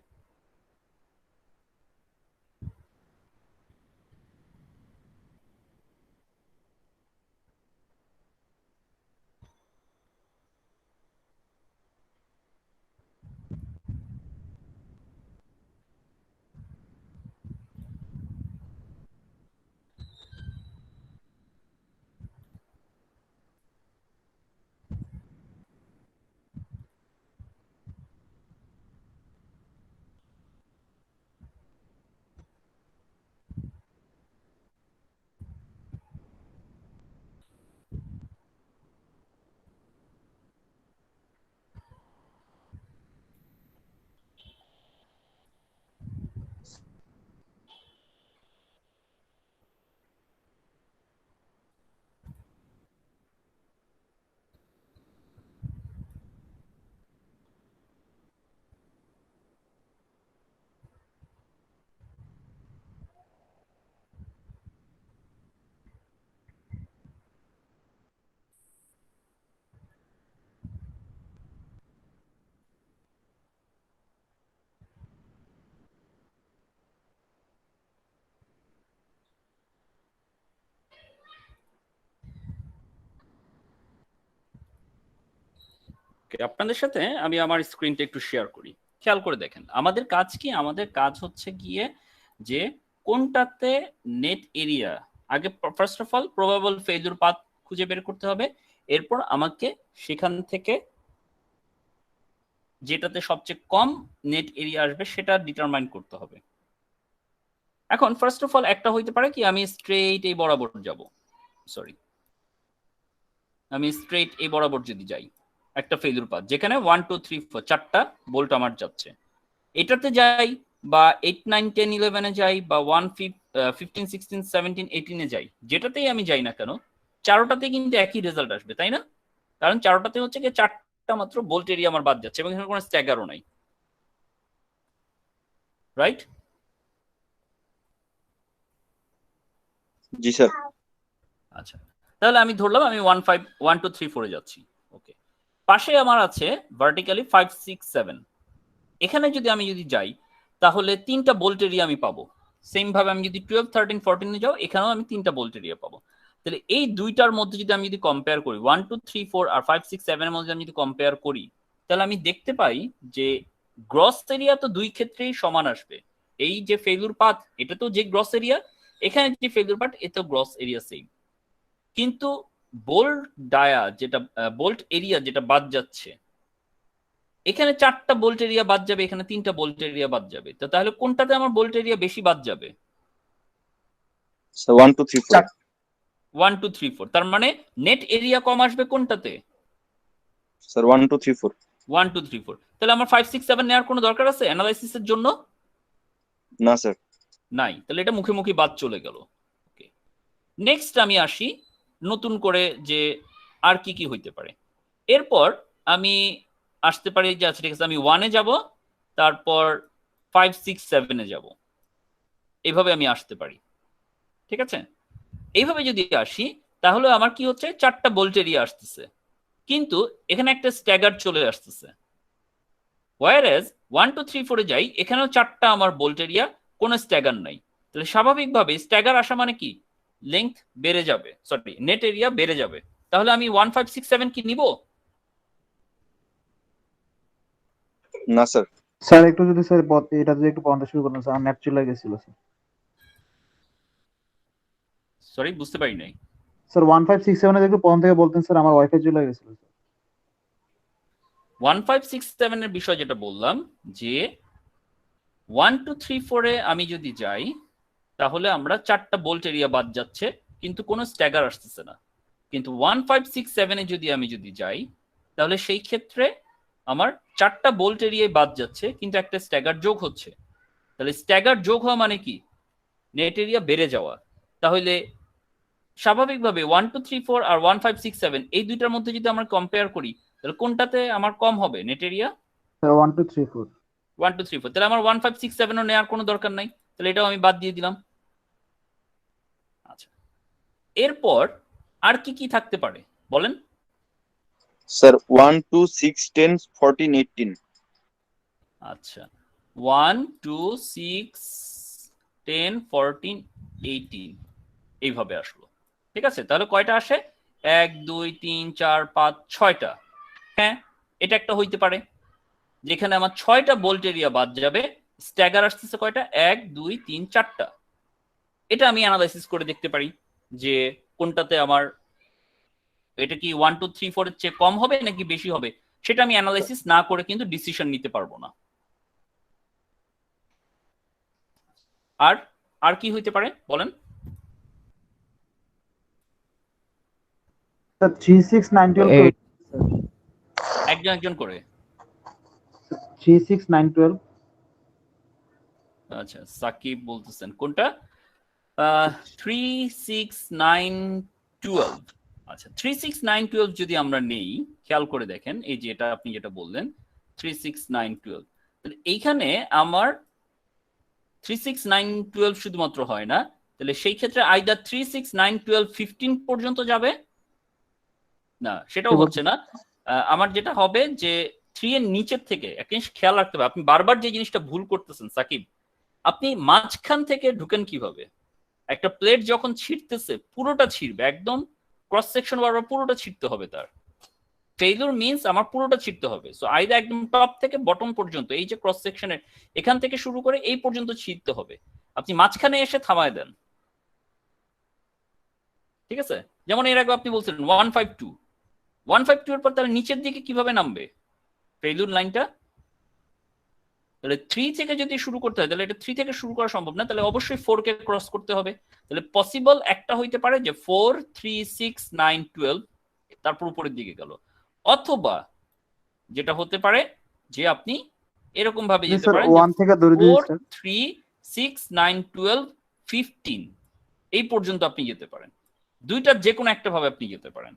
Speaker 1: আপনাদের সাথে আমি আমার স্ক্রিনটা একটু শেয়ার করি, খেয়াল করে দেখেন আমাদের কাজ কি। আমাদের কাজ হচ্ছে গিয়ে যে কোনটাতে নেট এরিয়া, আগে first of all probable failure path খুঁজে বের করতে হবে, এরপর আমাকে সেখান থেকে যেটাতে সবচেয়ে কম নেট এরিয়া আসবে সেটা ডিটারমাইন করতে হবে। এখন ফার্স্ট অফ অল একটা হইতে পারে কি, আমি স্ট্রেইট এই বরাবর যাব, সরি আমি স্ট্রেইট এই বরাবর যদি যাই একটা ফেলিউর পাথ যেখানে 1 2 3 4 চারটা বোল্ট আমার যাচ্ছে, এটাতে যাই বা 8 9 10 11 এ যাই বা 1 15 16 17 18 এ যাই, যেটাতেই আমি যাই না কেন চারোটাতে কিন্তু একই রেজাল্ট আসবে, তাই না? কারণ চারোটাতে হচ্ছে কি চারটা মাত্র বোল্ট এরিয়া আমার বাদ যাচ্ছে এবং এখানে কোনো স্ট্যাগারও নাই, রাইট?
Speaker 5: জি স্যার।
Speaker 1: আচ্ছা, তাহলে আমি ধরলাম আমি 1 2 3 4 এ যাচ্ছি। ওকে, পাশে আমার আছে ভার্টিক্যালি 5 6 7, এখানে যদি আমি যাই তাহলে তিনটা বোল্ট এরিয়া আমি পাবো। সেম ভাবে আমি যদি 12 13 14 এ যাও, এখানেও আমি তিনটা বোল্ট এরিয়া পাবো। তাহলে এই দুইটার মধ্যে যদি আমি কম্পেয়ার করি, 1 2 3 4 আর 5 6 7 এর মধ্যে আমি যদি কম্পেয়ার করি, তাহলে আমি দেখতে পাই যে গ্রস এরিয়া তো দুই ক্ষেত্রেই সমান আসবে। এই যে ফেলিউর পাথ, এটা তো যে গ্রস এরিয়া, এখানে যে ফেলিউর পাথ এটা গ্রস এরিয়া সেম, কিন্তু বোল্ট ডায়া যেটা বোল্ট এরিয়া যেটা বাদ যাচ্ছে, এখানে চারটা বোল্ট এরিয়া বাদ যাবে, এখানে তিনটা বোল্ট এরিয়া বাদ যাবে। তো তাহলে কোনটাতে আমার বোল্ট এরিয়া বেশি বাদ যাবে?
Speaker 5: স্যার 1 2 3 4।
Speaker 1: 1 2 3 4, তার মানে নেট এরিয়া কম আসবে কোনটাতে?
Speaker 5: স্যার 1 2 3 4।
Speaker 1: 1 2 3 4। তাহলে আমার 5 6 7 নেওয়ার কোনো দরকার আছে অ্যানালাইসিসের জন্য?
Speaker 5: না স্যার।
Speaker 1: নাই, তাহলে এটা মুখে মুখে বাদ চলে গেল। ওকে, নেক্সট আমি আসি নতুন করে যে আর কি কি হইতে পারে। এরপর আমি আসতে পারি যে আচ্ছা ঠিক আছে আমি 1 এ যাব, তারপর 5 6 7 এ যাব, এইভাবে আমি আসতে পারি, ঠিক আছে? এইভাবে যদি আসি তাহলে আমার কি হচ্ছে, চারটা বোল্ট এরিয়া আসতেছে, কিন্তু এখানে একটা স্ট্যাগার চলে আসতেছে। ওয়ারএজ 1 2 3 4 এ যাই, এখানেও চারটা আমার বোল্ট এরিয়া, কোনো স্ট্যাগার নাই। তাহলে স্বাভাবিকভাবে স্ট্যাগার আসা মানে কি, লেংথ বেড়ে যাবে, সরি নেট এরিয়া বেড়ে যাবে। তাহলে আমি 1567 কি নিব?
Speaker 5: না স্যার।
Speaker 3: স্যার একটু যদি স্যার এটা যদি একটু পড়াতে শুরু করতেন স্যার, নেট চলে গেছিল স্যার।
Speaker 1: সরি বুঝতে পারি নাই।
Speaker 3: স্যার 1567 এর একটু পড়ান থেকে বলতেন স্যার, আমার ওয়াইফাই চলে গেছিল স্যার।
Speaker 1: 1567 এর বিষয় যেটা বললাম যে 1 2 3 4 এ আমি যদি যাই তাহলে আমরা 4টা বোল্ট এরিয়া বাদ যাচ্ছে কিন্তু কোনো স্ট্যাগার আসতেছে না। কিন্তু 1567 এ আমি যদি যাই তাহলে সেই ক্ষেত্রে আমার 4টা বোল্ট এরিয়ায় বাদ যাচ্ছে কিন্তু একটা স্ট্যাগার যোগ হচ্ছে। তাহলে স্ট্যাগার যোগ হওয়া মানে কি? নেট এরিয়া বেড়ে যাওয়া। তাহলে স্বাভাবিকভাবে 1 2 3 4 আর 1567 এই দুইটার মধ্যে যদি আমরা কম্পেয়ার করি তাহলে কোনটাতে আমার কম হবে নেট এরিয়া?
Speaker 3: স্যার 1 2 3 4।
Speaker 1: 1 2 3 4। তাহলে আমার 1567 ও নেওয়ার কোনো দরকার নাই, তাহলে এটাও আমি বাদ দিয়ে দিলাম। আচ্ছা, এরপর আর কি কি থাকতে পারে বলেন?
Speaker 5: স্যার 1 2 6 10 14 18।
Speaker 1: আচ্ছা 1 2 6 10 14 18 এইভাবে আসলো। ঠিক আছে, তাহলে কয়টা আসে? 1 2 3 4 5 6টা। হ্যাঁ, এটা একটা হইতে পারে যেখানে আমার 6টা বোল্ট এরিয়া বাদ যাবে, স্ট্যাগার আসতেছে কয়টা? 1 2 3 4টা। এটা আমি অ্যানালাইসিস করে দেখতে পারি যে কোনটাতে আমার এটা কি 1 2 3 4 এর চেয়ে কম হবে নাকি বেশি হবে, সেটা আমি অ্যানালাইসিস না করে কিন্তু ডিসিশন নিতে পারবো না। আর আর কি হইতে পারে বলেন?
Speaker 3: স্যার 3 6 9 12
Speaker 4: 8
Speaker 1: একজন একজন করে।
Speaker 3: 3 6 9 12।
Speaker 1: আচ্ছা সাকিব বলতেছেন কোনটা? 3 6 9 12। আচ্ছা 3 6 9 12 যদি আমরা নেই, খেয়াল করে দেখেন এই যে এটা আপনি যেটা বললেন 3 6 9 12, তাহলে এইখানে আমার 3 6 9 12 শুধুমাত্র হয় না, তাহলে সেই ক্ষেত্রে আইদার 3 6 9 12 15 পর্যন্ত যাবে না, সেটাও হচ্ছে না। আমার যেটা হবে যে 3 এর নিচের থেকে একটা জিনিস খেয়াল রাখতে হবে, আপনি বারবার যে জিনিসটা ভুল করতেছেন সাকিব, আপনি মাঝখান থেকে ঢুকেন কিভাবে? একটা প্লেট যখন ছিঁড়তেছে পুরোটা ছিঁড়বে, একদম ক্রস সেকশন বারবার পুরোটা ছিঁড়তে হবে। তার ফেইলিউর মিন্স আমার পুরোটা ছিঁড়তে হবে। সো আইদার একদম টপ থেকে বটম পর্যন্ত, এই যে ক্রস সেকশনের এখান থেকে শুরু করে এই পর্যন্ত ছিঁড়তে হবে, আপনি মাঝখানে এসে থামায় দেন। ঠিক আছে, যেমন এর আগে আপনি বলছিলেন 152 এর পর তাহলে নিচের দিকে কিভাবে নামবে ফেইলিউর লাইনটা? তাহলে 3 থেকে যদি শুরু করতে হয় তাহলে এটা 3 থেকে শুরু করা সম্ভব না, তাহলে অবশ্যই 4 কে ক্রস করতে হবে। তাহলে পসিবল একটা হইতে পারে যে 4 3 6 9 12 তারপর উপরের দিকে গেল, অথবা যেটা হতে পারে যে আপনি এরকম ভাবে যেতে
Speaker 3: স্যার
Speaker 1: পারেন
Speaker 3: 1 থেকে ধরে দিন
Speaker 1: 4
Speaker 3: স্যার।
Speaker 1: 3 6 9 12 15 এই পর্যন্ত আপনি যেতে পারেন। দুইটার যে কোনো একটা ভাবে আপনি যেতে পারেন।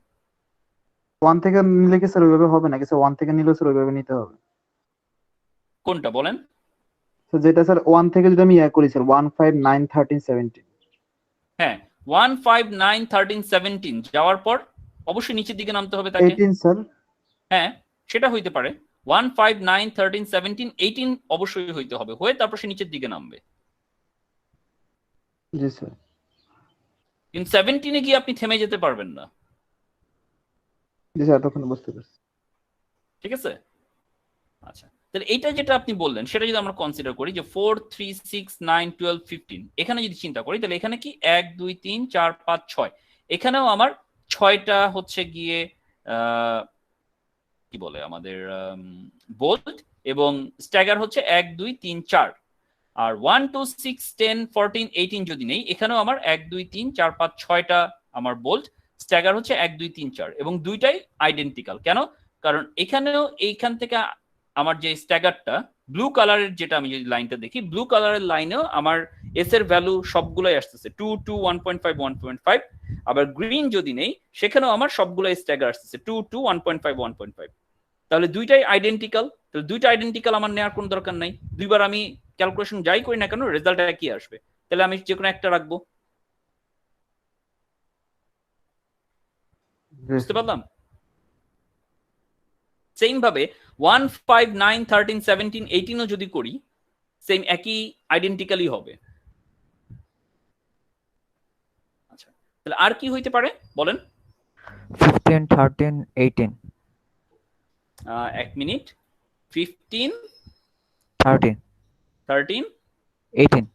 Speaker 3: 1 থেকে নিলে কি স্যার ওইভাবে হবে নাকি স্যার? 1 থেকে নিলে স্যার ওইভাবে নিতে হবে?
Speaker 1: কোনটা বলেন?
Speaker 3: স্যার যেটা স্যার 1 থেকে যদি আমি করি স্যার 1 5 9 13 17।
Speaker 1: হ্যাঁ 1 5 9 13 17 যাওয়ার পর অবশ্যই নিচের দিকে নামতে হবে তাকে।
Speaker 3: 18 স্যার।
Speaker 1: হ্যাঁ সেটা হইতে পারে 1 5 9 13 17 18 অবশ্যই হইতে হবে, হয়ে তারপর সে নিচের দিকে নামবে।
Speaker 3: জি স্যার।
Speaker 1: কিন্তু 17 এ গিয়ে আপনি থেমে যেতে পারবেন না।
Speaker 3: জি স্যার, তখন বুঝতে পারছি।
Speaker 1: ঠিক আছে, আচ্ছা তাহলে এইটা যেটা আপনি বললেন সেটা যদি আমরা কনসিডার করি যে 4 3 6 9 12 15, এখানে যদি চিন্তা করি তাহলে এখানে কি 1 2 3 4 5 6, এখানেও আমার 6টা হচ্ছে গিয়ে কি বলে আমাদের বোল্ট, এবং স্ট্যাগার হচ্ছে 1 2 3 4। আর 1 2 6 10 14 18 যদি নেই, এখানেও আমার 1 2 3 4 5 6টা আমার বোল্ট, স্ট্যাগার হচ্ছে 1 2 3 4, এবং দুইটাই আইডেন্টিক্যাল। কেন? কারণ এখানেও এইখান থেকে আমার যে স্ট্যাগারটা ব্লু কালারের, যেটা আমি যদি লাইনটা দেখি ব্লু কালারের লাইনেও আমার এস এর ভ্যালু সবগুলোই আসতেছে 2 2 1.5 1.5। আবার গ্রিন যদি নেই সেখানেও আমার সবগুলোই স্ট্যাগার আসতেছে 2 2 1.5 1.5। তাহলে দুইটাই আইডেন্টিক্যাল, তাহলে দুইটা আইডেন্টিক্যাল আমার নেওয়ার কোনো দরকার নাই। দুইবার আমি ক্যালকুলেশন যাই করি না কেন রেজাল্ট কি আসবে, তাহলে আমি যে কোনো একটা রাখবো। বুঝতে পারলাম? সেম ভাবে 1 5 9 13 17 18 ও যদি করি সেম একই আইডেন্টিক্যালি হবে। আচ্ছা তাহলে আর কি হইতে পারে বলেন?
Speaker 4: 15, 13, 18,
Speaker 1: এক মিনিট, 15,
Speaker 4: 13,
Speaker 1: 13,
Speaker 4: 18.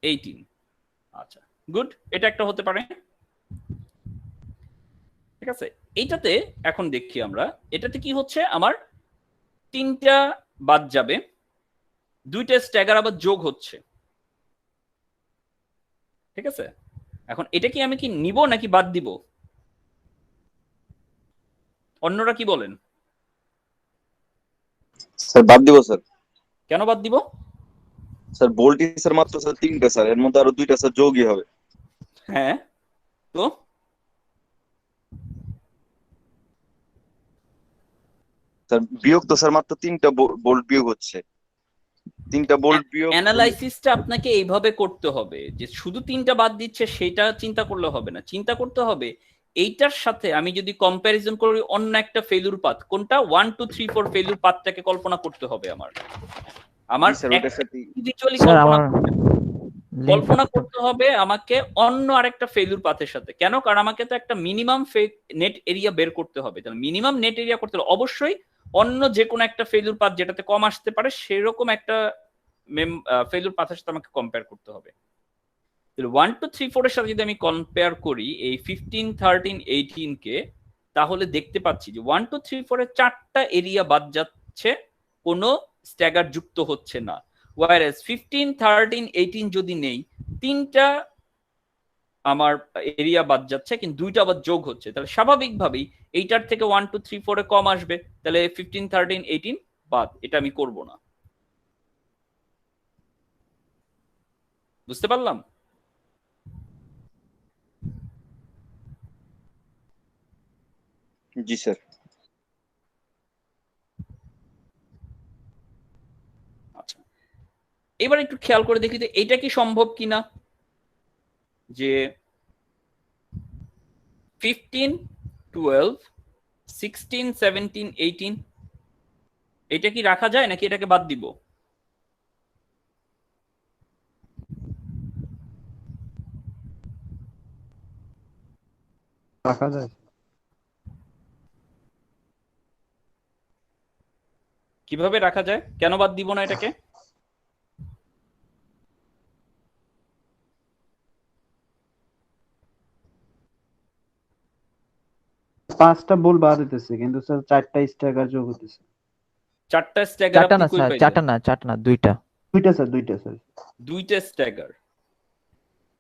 Speaker 1: 18। আচ্ছা, গুড, এটা একটা হতে পারে। ঠিক আছে, এইটাতে এখন দেখি আমরা, এটাতে কি হচ্ছে, আমার 3টা বাদ যাবে, 2টা স্ট্যাগার আবার যোগ হচ্ছে। ঠিক আছে, এখন এটা কি আমি কি নিব নাকি বাদ দিব? অন্যরা কি বলেন?
Speaker 5: স্যার বাদ দিব স্যার।
Speaker 1: কেন বাদ দিব?
Speaker 5: স্যার বোল্টি স্যার মাত্র স্যার 3টা স্যার, এর মধ্যে আরো 2টা স্যার যোগই হবে।
Speaker 1: হ্যাঁ, তো
Speaker 5: স্যার বিয়োগ তো স্যার মাত্র 3টা বোল্ট বিয়োগ হচ্ছে, 3টা বোল্ট বিয়োগ।
Speaker 1: অ্যানালাইসিসটা আপনাকে এইভাবে করতে হবে যে শুধু 3টা বাদ দিচ্ছে সেটা চিন্তা করলে হবে না, চিন্তা করতে হবে এইটার সাথে আমি যদি কম্প্যারিজন করি অন্য একটা ফেলিউর পাথ, কোনটা 1 2 3 4 ফেলিউর পাথটাকে কল্পনা করতে হবে আমার
Speaker 5: স্যার ওটার সাথে
Speaker 1: ইন্ডিভিজুয়ালি
Speaker 4: স্যার আমার
Speaker 1: কল্পনা করতে হবে আমাকে অন্য আরেকটা ফেলিউর পাথের সাথে। কেন? কারণ আমাকে তো একটা মিনিমাম নেট এরিয়া বের করতে হবে, তাহলে মিনিমাম নেট এরিয়া করতে হলে অবশ্যই অন্য যে কোনো একটা ফেলিউর পাথ যেটাতে কম আসতে পারে সেরকম একটা ফেলিউর পাথের সাথে আমাকে কম্পেয়ার করতে হবে। 1 2 3 4 এর সাথে যদি আমি কম্পেয়ার করি এই 15 13 18 কে, তাহলে দেখতে পাচ্ছি যে 1 2 3 4 এর 4টা এরিয়া বাদ যাচ্ছে, কোনো স্ট্যাগার যুক্ত হচ্ছে না। ওয়াইরাস 15 13 18 যদি নেই, 3টা আমার এরিয়া বাদ যাচ্ছে কিন্তু 2টা আবার যোগ হচ্ছে, তাহলে স্বাভাবিকভাবেই এইটার থেকে 1 2 3 4 এ কম আসবে, তাহলে 15 13 18 বাদ, এটা আমি করব না। বুঝতে পারলাম?
Speaker 5: জি স্যার।
Speaker 1: আচ্ছা, এবার একটু খেয়াল করে দেখি যে এটা কি সম্ভব কিনা, যে 15 12 16 17 18 এটা কি রাখা যায় নাকি এটাকে বাদ দিব?
Speaker 3: রাখা যায়।
Speaker 1: কিভাবে রাখা যায়, কেন বাদ দিব না এটাকে?
Speaker 3: পাঁচটা বল বাদ দিতেছে কিন্তু স্যার 4টা স্ট্রাইকার যোগ হতেছে।
Speaker 1: 4টা স্ট্যাগার
Speaker 4: চারটা
Speaker 1: আপনি
Speaker 4: না
Speaker 1: কই
Speaker 4: স্যার,
Speaker 1: পাইলেন?
Speaker 4: চারটা না, দুইটা।
Speaker 3: দুইটা স্যার, দুইটা স্যার।
Speaker 1: 2টা স্ট্যাগার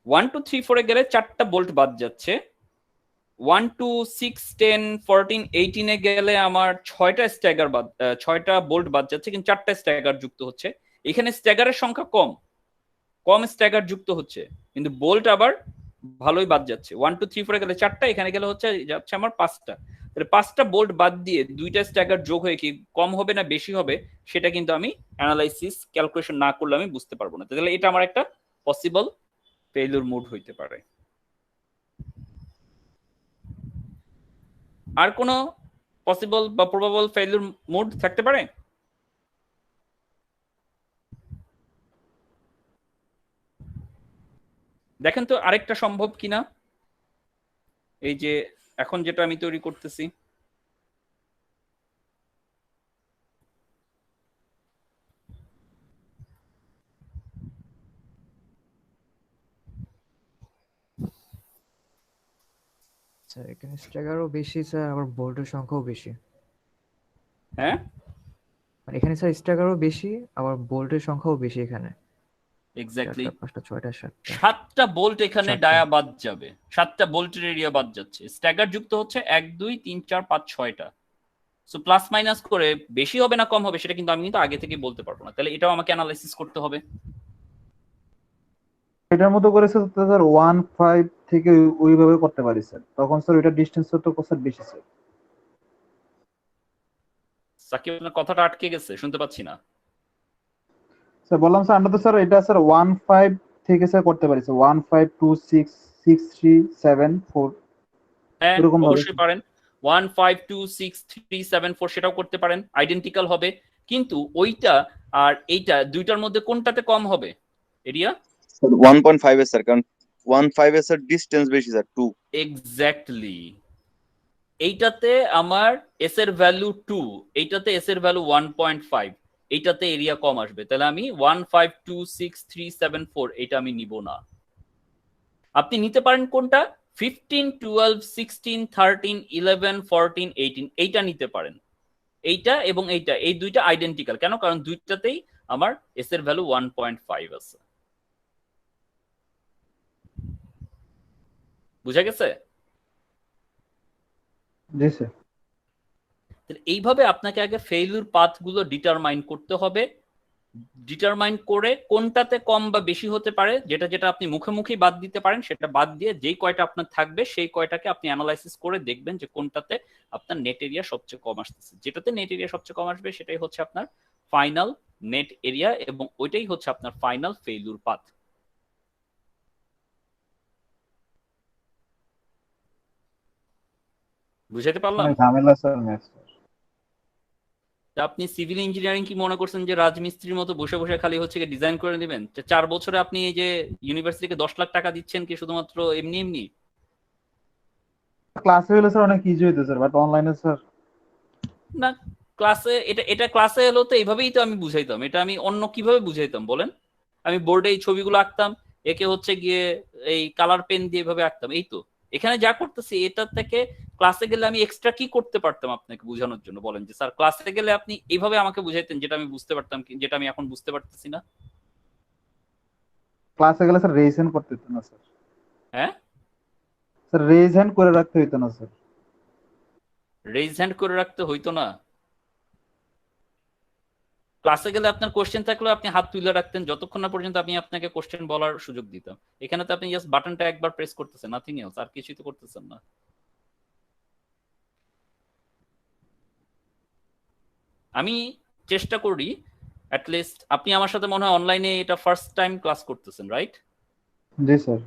Speaker 1: 1 2 3 4 এ গেলে 4টা বোল্ট বাদ যাচ্ছে, 1 2 6 10 14 18 এ গেলে আমার 6টা স্ট্যাগার বাদ 6টা বোল্ট বাদ যাচ্ছে কিন্তু 4টা স্ট্যাগার যুক্ত হচ্ছে। এখানে স্ট্যাগারের সংখ্যা কম, কম স্ট্যাগার যুক্ত হচ্ছে কিন্তু বোল্ট আবার ভালোই বাদ যাচ্ছে। 1 2 3 4 এ গেলে 4টা, এখানে গেলে যাচ্ছে আমার 5টা, তাহলে 5টা বোল্ট বাদ দিয়ে 2টা স্ট্যাগার যোগ হয়ে কি কম হবে না বেশি হবে সেটা কিন্তু আমি অ্যানালাইসিস ক্যালকুলেশন না করলে আমি বুঝতে পারবো না। তাহলে এটা আমার একটা পসিবল ফেইলিউর মোড হইতে পারে। আর কোনো পসিবল বা প্রবাবল ফেইলিউর মোড থাকতে পারে? দেখেন তো আরেকটা সম্ভব কিনা, এই যে এখন যেটা আমি তৈরি করতেছি।
Speaker 4: স্যার এখানে স্ট্যাগারও বেশি স্যার, আবার বোল্টের সংখ্যাও বেশি।
Speaker 1: হ্যাঁ,
Speaker 4: মানে এখানে স্যার স্ট্যাগারও বেশি, আবার বোল্টের সংখ্যাও বেশি এখানে।
Speaker 1: এক্স্যাক্টলি
Speaker 4: 4টা 5টা 6টা 7টা
Speaker 1: 7টা বোল্ট এখানে
Speaker 4: 7টা।
Speaker 1: ডায়া বাদ যাবে, 7টা বোল্টের এরিয়া বাদ যাচ্ছে, স্ট্যাগার যুক্ত হচ্ছে 1 2 3 4 5 6টা। সো প্লাস মাইনাস করে বেশি হবে না কম হবে সেটা কিন্তু আমি কিন্তু আগে থেকে বলতে পারবো না, তাহলে এটাও আমাকে অ্যানালাইসিস করতে হবে।
Speaker 3: এটার মতো করে স্যার 1 5 থেকে ওইভাবে করতে পারি স্যার, তখন স্যার ওইটা ডিসটেন্স তো স্যার বেশি স্যার।
Speaker 1: সাকিব আপনার কথাটা আটকে গেছে, শুনতে পাচ্ছি না।
Speaker 3: স্যার বললাম স্যার আমরা তো স্যার এটা স্যার 1 5 থেকে স্যার করতে পারি স্যার, 1 5 2 6 6 3 7 4
Speaker 1: হ্যাঁ
Speaker 3: এরকম ভাবে।
Speaker 1: অবশ্যই পারেন, 1 5 2 6 3 7 4 সেটাও করতে পারেন, আইডেন্টিক্যাল হবে। কিন্তু ওইটা আর এইটা দুইটার মধ্যে কোনটাতে কম হবে এরিয়া?
Speaker 5: 1.5 এর স্যার, কারণ 1.5 এর স্যার ডিস্টেন্স বেশি স্যার 2।
Speaker 1: এক্স্যাক্টলি, এইটাতে আমার এস এর ভ্যালু 2, এইটাতে এস এর ভ্যালু 1.5, এইটাতে এরিয়া কম আসবে, তাহলে আমি 1526374 এটা আমি নিব না। আপনি নিতে পারেন কোনটা, 15, 12, 16, 13, 11, 14, 18 এইটা নিতে পারেন। এইটা এবং এইটা, এই দুইটা আইডেন্টিক্যাল, কেন? কারণ দুইটাতেই আমার এস এর ভ্যালু 1.5 আছে। বুঝা গেছে?
Speaker 3: জি স্যার।
Speaker 1: এইভাবে আপনাকে আগে ফেইলিউর পাথগুলো ডিটারমাইন করতে হবে। ডিটারমাইন করে কোনটাতে কম বা বেশি হতে পারে, যেটা যেটা আপনি মুখে মুখেই বাদ দিতে পারেন সেটা বাদ দিয়ে যেই কয়টা আপনার থাকবে সেই কয়টাকে আপনি অ্যানালাইসিস করে দেখবেন যে কোনটাতে আপনার নেট এরিয়া সবচেয়ে কম আসতেছে। যেটাতে নেট এরিয়া সবচেয়ে কম আসবে সেটাই হচ্ছে আপনার ফাইনাল নেট এরিয়া এবং ওইটাই হচ্ছে আপনার ফাইনাল ফেইলিউর পাথ। বুঝাতে পারলাম?
Speaker 3: অনেক ঝামেলা স্যার ম্যাথ।
Speaker 1: আপনি সিভিল ইঞ্জিনিয়ারিং কি মনে করছেন যে রাজমিস্ত্রির মতো বসে বসে খালি হচ্ছে ডিজাইন করে নেবেন? 4 বছরে আপনি এই যে ইউনিভার্সিটিকে 10 লাখ টাকা দিচ্ছেন কি শুধুমাত্র এমনি এমনি?
Speaker 3: ক্লাসে হলে স্যার অনেক ইজি হইতো স্যার, বাট অনলাইনে স্যার
Speaker 1: না, ক্লাসে এটা ক্লাসে এলো তো এইভাবেই তো আমি বুঝাইতাম, এটা আমি অন্য কিভাবে বুঝাইতাম বলেন? আমি বোর্ডে এই ছবিগুলো আঁকতাম, একে হচ্ছে গিয়ে এই কালার পেন দিয়ে এভাবে আঁকতাম, এই তো। এখানে যা করতেছি এটা থেকে ক্লাসে গেলে আমি এক্সট্রা কি করতে পারতাম আপনাকে বোঝানোর জন্য বলেন? যে স্যার ক্লাসে গেলে আপনি এইভাবে আমাকে বুঝাইতেন যেটা আমি বুঝতে পারতাম, যেটা আমি এখন বুঝতে পারতেছি না।
Speaker 3: ক্লাসে গেলে স্যার রেজ হ্যান্ড করতে হতো না স্যার।
Speaker 1: হ্যাঁ,
Speaker 3: স্যার রেজ হ্যান্ড করে রাখতে হইতো না স্যার।
Speaker 1: রেইজ হ্যান্ড করে রাখতে হইতো না? ক্লাসে গেলে আপনার কোশ্চেন থাকলেও আপনি হাত তুলে রাখতেন যতক্ষণ না পর্যন্ত আমি আপনাকে কোশ্চেন বলার সুযোগ দিতাম। এখানে তো আপনি জাস্ট বাটনটা একবার প্রেস করতেছেন, নাথিং এলস, আর কিছুই তো করতেছেন না। আমি চেষ্টা করি অ্যাটলিস্ট, আপনি আমার সাথে মনে হয় অনলাইনে এটা ফার্স্ট টাইম ক্লাস করতেছেন, রাইট?
Speaker 3: জি স্যার।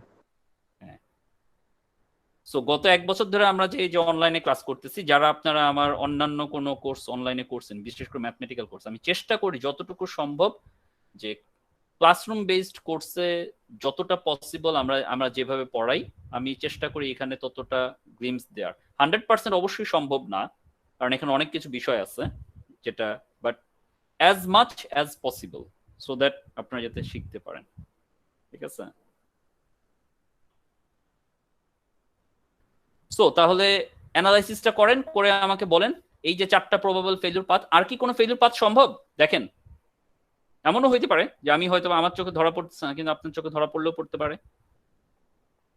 Speaker 1: সো গত 1 বছর ধরে আমরা যে এই যে অনলাইনে ক্লাস করতেছি, যারা আপনারা আমার অন্যান্য কোনো কোর্স অনলাইনে করছেন, বিশেষ করে ম্যাথমেটিক্যাল কোর্স, আমি চেষ্টা করি যতটুকু সম্ভব যে ক্লাসরুম বেসড কোর্সে যতটা পসিবল আমরা যেভাবে পড়াই, আমি চেষ্টা করি এখানে ততটা গ্লিমস দেওয়ার। 100% অবশ্যই সম্ভব না, কারণ এখানে অনেক কিছু বিষয় আছে যেটা, but as much as possible so that আপনারা যাতে শিখতে পারেন। ঠিক আছে? সো তাহলে অ্যানালাইসিসটা করেন, করে আমাকে বলেন এই যে 4টা প্রবাবল ফেলিউর পাথ, আর কি কোনো ফেলিউর পাথ সম্ভব? দেখেন, এমনও হইতে পারে যে আমি হয়তো আমার চোখে ধরা পড়তেছে না, কিন্তু আপনার চোখে ধরা পড়লেও পড়তে পারে।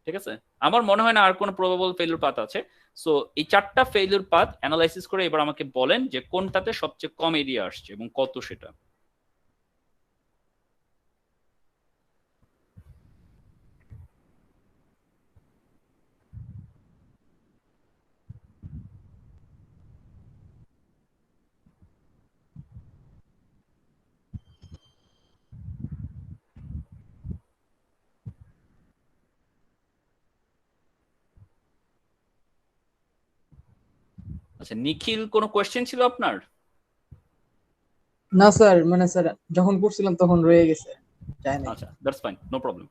Speaker 1: ঠিক আছে? আমার মনে হয় না আর কোনো প্রবাবল ফেলিউর পাথ আছে। সো এই 4টা ফেলিউর পাথ অ্যানালাইসিস করে এবার আমাকে বলেন যে কোনটাতে সবচেয়ে কম এরিয়া আসছে এবং কত সেটা। আচ্ছা, নিখিল, কোনো কোয়েশ্চেন ছিল আপনার?
Speaker 7: না স্যার, মানে স্যার যখন পড়ছিলাম তখন রয়ে গেছে, যায় নাই।
Speaker 1: আচ্ছা, that's fine, no problem.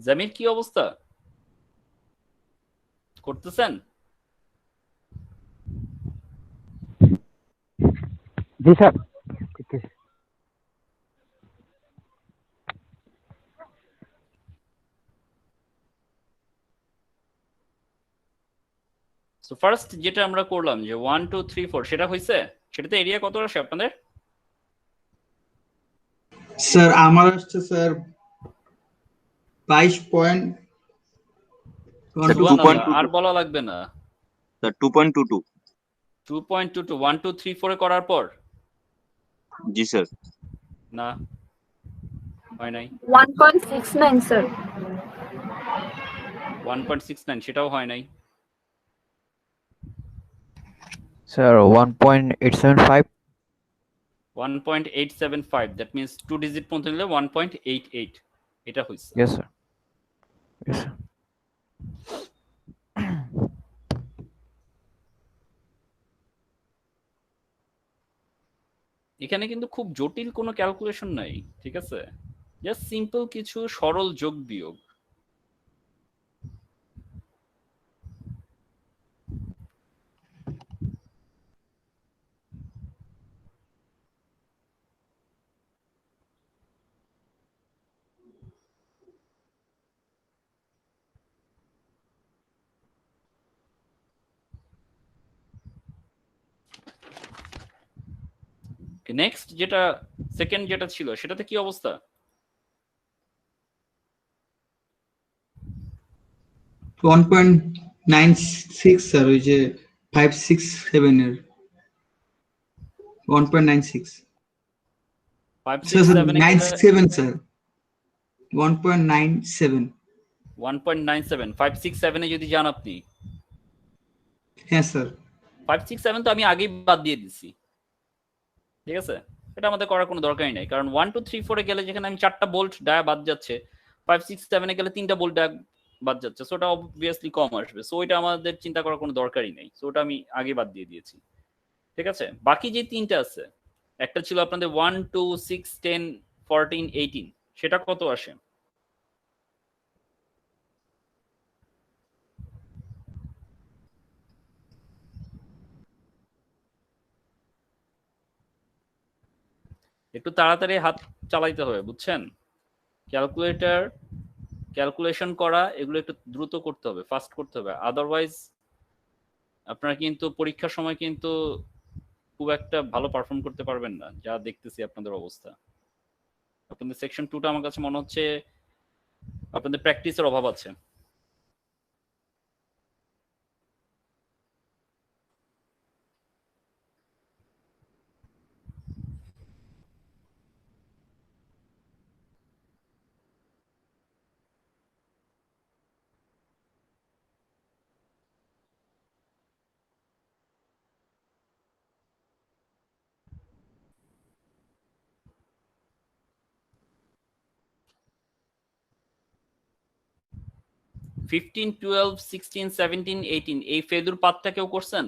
Speaker 1: Zamir, কি অবস্থা? করতেছেন?
Speaker 2: জি স্যার ঠিক আছে
Speaker 1: সো ফার্স্ট যেটা আমরা করলাম যে 1 2 3 4 সেটা হয়েছে, সেটাতে এরিয়া কত আসে আপনাদের?
Speaker 6: স্যার আমার আসছে স্যার 22.12
Speaker 1: সুবহানাল্লাহ,
Speaker 5: 2.22
Speaker 1: আর বলা লাগবে না।
Speaker 5: স্যার 2.22
Speaker 1: 2.22 1 2 3 4 এ করার পর
Speaker 5: জি স্যার
Speaker 1: না হয় নাই।
Speaker 8: 1.69 স্যার
Speaker 1: 1.69 সেটাও হয় নাই।
Speaker 4: স্যার 1.875
Speaker 1: 1.875, দ্যাট মিন্স 2 ডিজিট পর্যন্ত নিলে 1.88 এটা হইছে।
Speaker 4: ইয়েস স্যার ইয়েস স্যার
Speaker 1: এখানে কিন্তু খুব জটিল কোনো ক্যালকুলেশন নাই, ঠিক আছে, জাস্ট সিম্পল কিছু সরল যোগ বিয়োগ। নেক্সট যেটা সেকেন্ড যেটা ছিল সেটাতে কি অবস্থা?
Speaker 6: 1.96 স্যার ওই যে 567 এর 1.96
Speaker 1: 5
Speaker 6: স্যার
Speaker 1: 6 7 এ গেলে
Speaker 6: 967 স্যার 1.97
Speaker 1: 1.97 5 6 7 এ যদি যান আপনি,
Speaker 6: হ্যাঁ স্যার
Speaker 1: 5 6 7 তো আমি আগেই বাদ দিয়ে দিছি, ঠিক আছে, এটা আমাদের করার কোনো দরকারই নাই, কারণ 1 2 3 4 এ গেলে যেখানে আমি 4টা বোল্ট ডায়া বাদ যাচ্ছে, 5 6 7 এ গেলে 3টা বোল্ট ডায়া বাদ যাচ্ছে, সো ওটা অবভিয়াসলি কম আসবে, সো এটা আমাদের চিন্তা করার কোনো দরকারই নেই, সো ওটা আমি আগে বাদ দিয়ে দিয়েছি, ঠিক আছে। বাকি যে তিনটা আছে, একটা ছিল আপনাদের 1 2 6 10 14 18, সেটা কত আসে? একটু তাড়াতাড়ি হাত চালাইতে হবে, বুঝছেন, ক্যালকুলেটর ক্যালকুলেশন করা এগুলো একটু দ্রুত করতে হবে, ফাস্ট করতে হবে, আদারওয়াইজ আপনারা কিন্তু পরীক্ষার সময় কিন্তু খুব একটা ভালো পারফর্ম করতে পারবেন না, যা দেখতেছি আপনাদের অবস্থা। আপনাদের সেকশন 2টা আমার কাছে মনে হচ্ছে আপনাদের প্র্যাকটিসের অভাব আছে। ফিফটিন 12 16 17 18 এই ফেলুর পাতটা কেউ করছেন?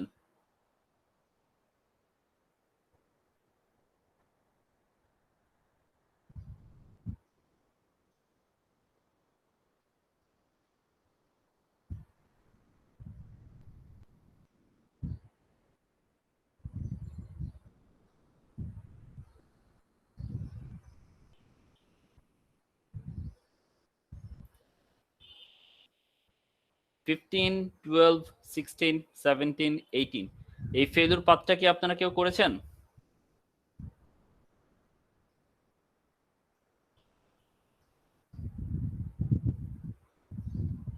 Speaker 1: ফিফটিন 12 16 17 18 এই ফেলুর পাতটা কি আপনারা কেউ করেছেন?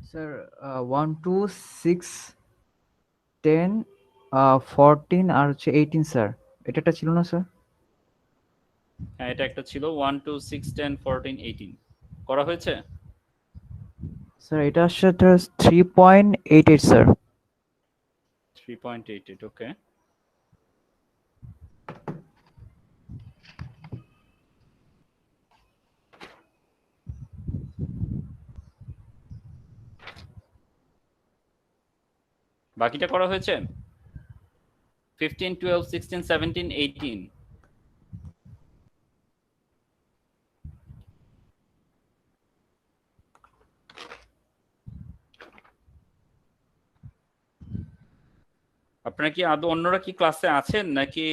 Speaker 4: স্যার 1 2 6 10 14 আর হচ্ছে 18 স্যার, এটা একটা ছিল না স্যার?
Speaker 1: হ্যাঁ, এটা একটা ছিল 1 2 6 10 14 18 করা হয়েছে।
Speaker 4: স্যার এটা আসছে 3.88 স্যার।
Speaker 1: 3.88, ওকে। বাকিটা করা হয়েছে 15 12 16 17 18। আপনারা কি আদৌ অন্যরা কি ক্লাসে আছেন নাকি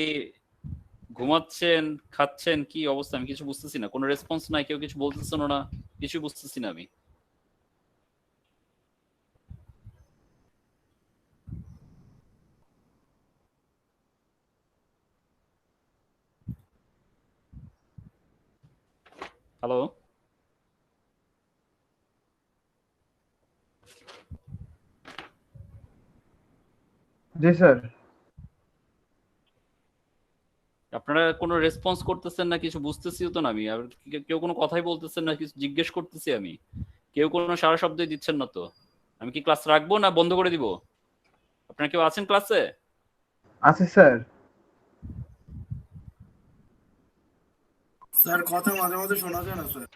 Speaker 1: ঘুমাচ্ছেন, খাচ্ছেন, কি অবস্থা আমি কিছু বুঝতেছি না। কোনো রেসপন্স নাই, কেউ কিছু বলতেছেন না, কিছু বুঝতেছি না আমি। হ্যালো,
Speaker 3: জি স্যার।
Speaker 1: আপনারা কোনো রেসপন্স করতেছেন না, কিছু বুঝতেছিও তো না আমি। আর কেউ কোনো কথাই বলতেছেন না, কিছু জিজ্ঞেস করতেছি আমি, কেউ কোনো সারা শব্দই দিচ্ছেন না তো। আমি কি ক্লাস রাখবো না বন্ধ করে দিব? আপনারা কেউ আছেন ক্লাসে?
Speaker 3: আছি স্যার।
Speaker 9: স্যার কথা মাঝে মাঝে শোনা যায় না স্যার।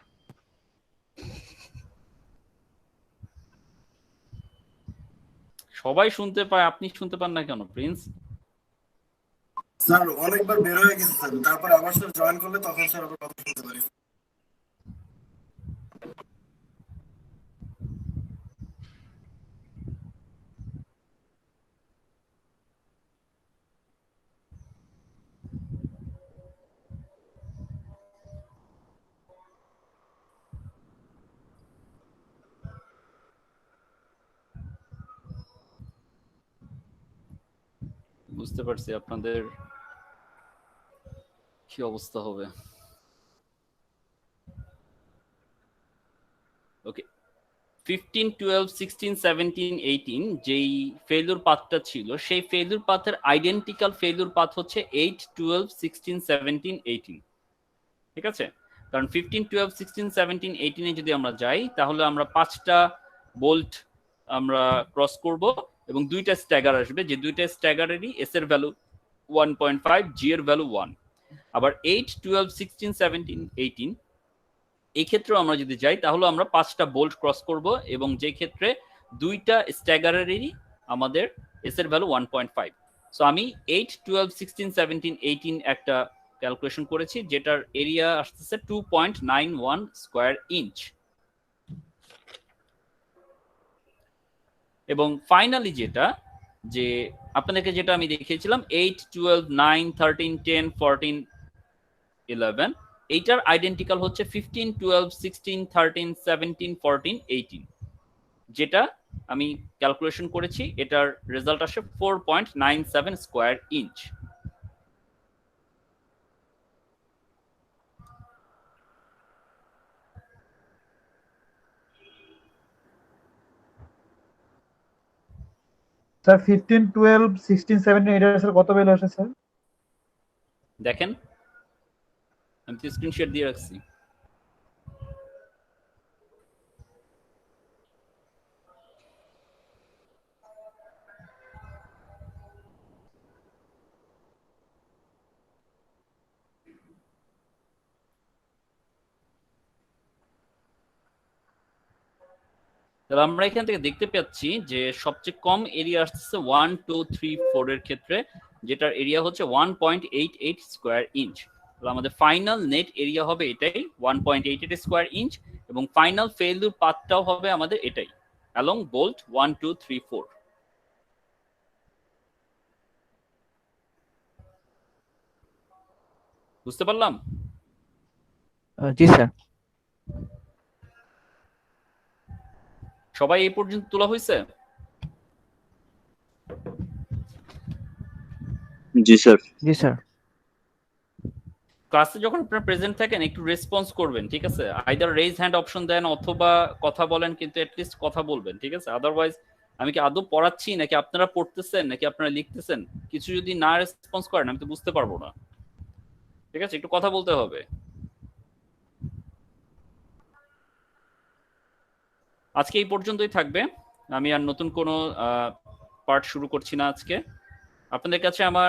Speaker 1: সবাই শুনতে পায়, আপনি শুনতে পান না কেন প্রিন্স?
Speaker 9: স্যার অনেকবার বের হয়ে গেছে স্যার, তারপর আবার স্যার জয়েন করলে তখন স্যার আবার কথা শুনতে পারি।
Speaker 1: বুঝতে পারছি আপনাদের কি অবস্থা হবে। ওকে, 15, 12, 16, 17, 18 যেই ফেলিউর পাথটা ছিল, সেই ফেলিউর পাথের আইডেন্টিক্যাল ফেলিউর পাথ হচ্ছে 8, 12, 16, 17, 18। ঠিক আছে, কারণ 15, 12, 16, 17, 18 এ যদি আমরা যাই তাহলে আমরা 5টা বোল্ট আমরা ক্রস করব এবং 2টা স্ট্যাগার আসবে, যে 2টা স্ট্যাগারেরই এস এর ভ্যালু 1.5, জি এর ভ্যালু 1। আবার 8, 12, 16, 17, 18 এই ক্ষেত্রেও আমরা যদি যাই তাহলে আমরা 5টা বোল্ট ক্রস করব এবং যে ক্ষেত্রে 2টা স্ট্যাগারেরই আমাদের এস এর ভ্যালু 1.5। সো আমি 8, 12, 16, 17, 18 একটা ক্যালকুলেশন করেছি, যেটার এরিয়া আসতেছে 2.91 স্কয়ার ইঞ্চ। এবং ফাইনালি যেটা, যে আপনাদেরকে যেটা আমি দেখিয়েছিলাম 8, 12, 9, 13, 10, 14, 11, এইটার আইডেন্টিক্যাল হচ্ছে 15, 12, 16, 13, 17, 14, 18, যেটা আমি ক্যালকুলেশন করেছি। এটার রেজাল্ট আসে 4.97 স্কয়ার ইঞ্চ।
Speaker 3: স্যার 15, 12, 16, 17 এটা স্যার কত বেল আসে স্যার?
Speaker 1: দেখেন, আমি তো স্ক্রিনশট দিয়ে রাখছি। তাহলে আমরা এখান থেকে দেখতে পাচ্ছি যে সবচেয়ে কম এরিয়া আসছে 1, 2, 3, 4 এর ক্ষেত্রে, যেটার এরিয়া হচ্ছে 1.88 স্কয়ার ইঞ্চ। তাহলে আমাদের ফাইনাল নেট এরিয়া হবে এটাই 1.88 স্কয়ার ইঞ্চ, এবং ফাইনাল ফেলিউর পাথটাও হবে আমাদের এটাই অ্যালং বোল্ট 1, 2, 3, 4। বুঝতে পারলাম?
Speaker 4: জি স্যার।
Speaker 1: সবাই এই পর্যন্ত তোলা হয়েছে?
Speaker 5: জি স্যার।
Speaker 4: জি স্যার।
Speaker 1: ক্লাসে যখন আপনারা প্রেজেন্ট থাকেন একটু রেসপন্স করবেন, ঠিক আছে? আইদার রেজ হ্যান্ড অপশন দেন অথবা কথা বলেন, কিন্তু অ্যাটলিস্ট কথা বলবেন, ঠিক আছে? আদারওয়াইজ আমি কি আদৌ পড়াচ্ছি নাকি আপনারা পড়তেছেন নাকি আপনারা লিখতেছেন, কিছু যদি না রেসপন্স করেন আমি তো বুঝতে পারবো না। ঠিক আছে, একটু কথা বলতে হবে। আজকে এই পর্যন্তই থাকবে, আমি আর নতুন কোনো পার্ট শুরু করছি না আজকে। আপনাদের কাছে আমার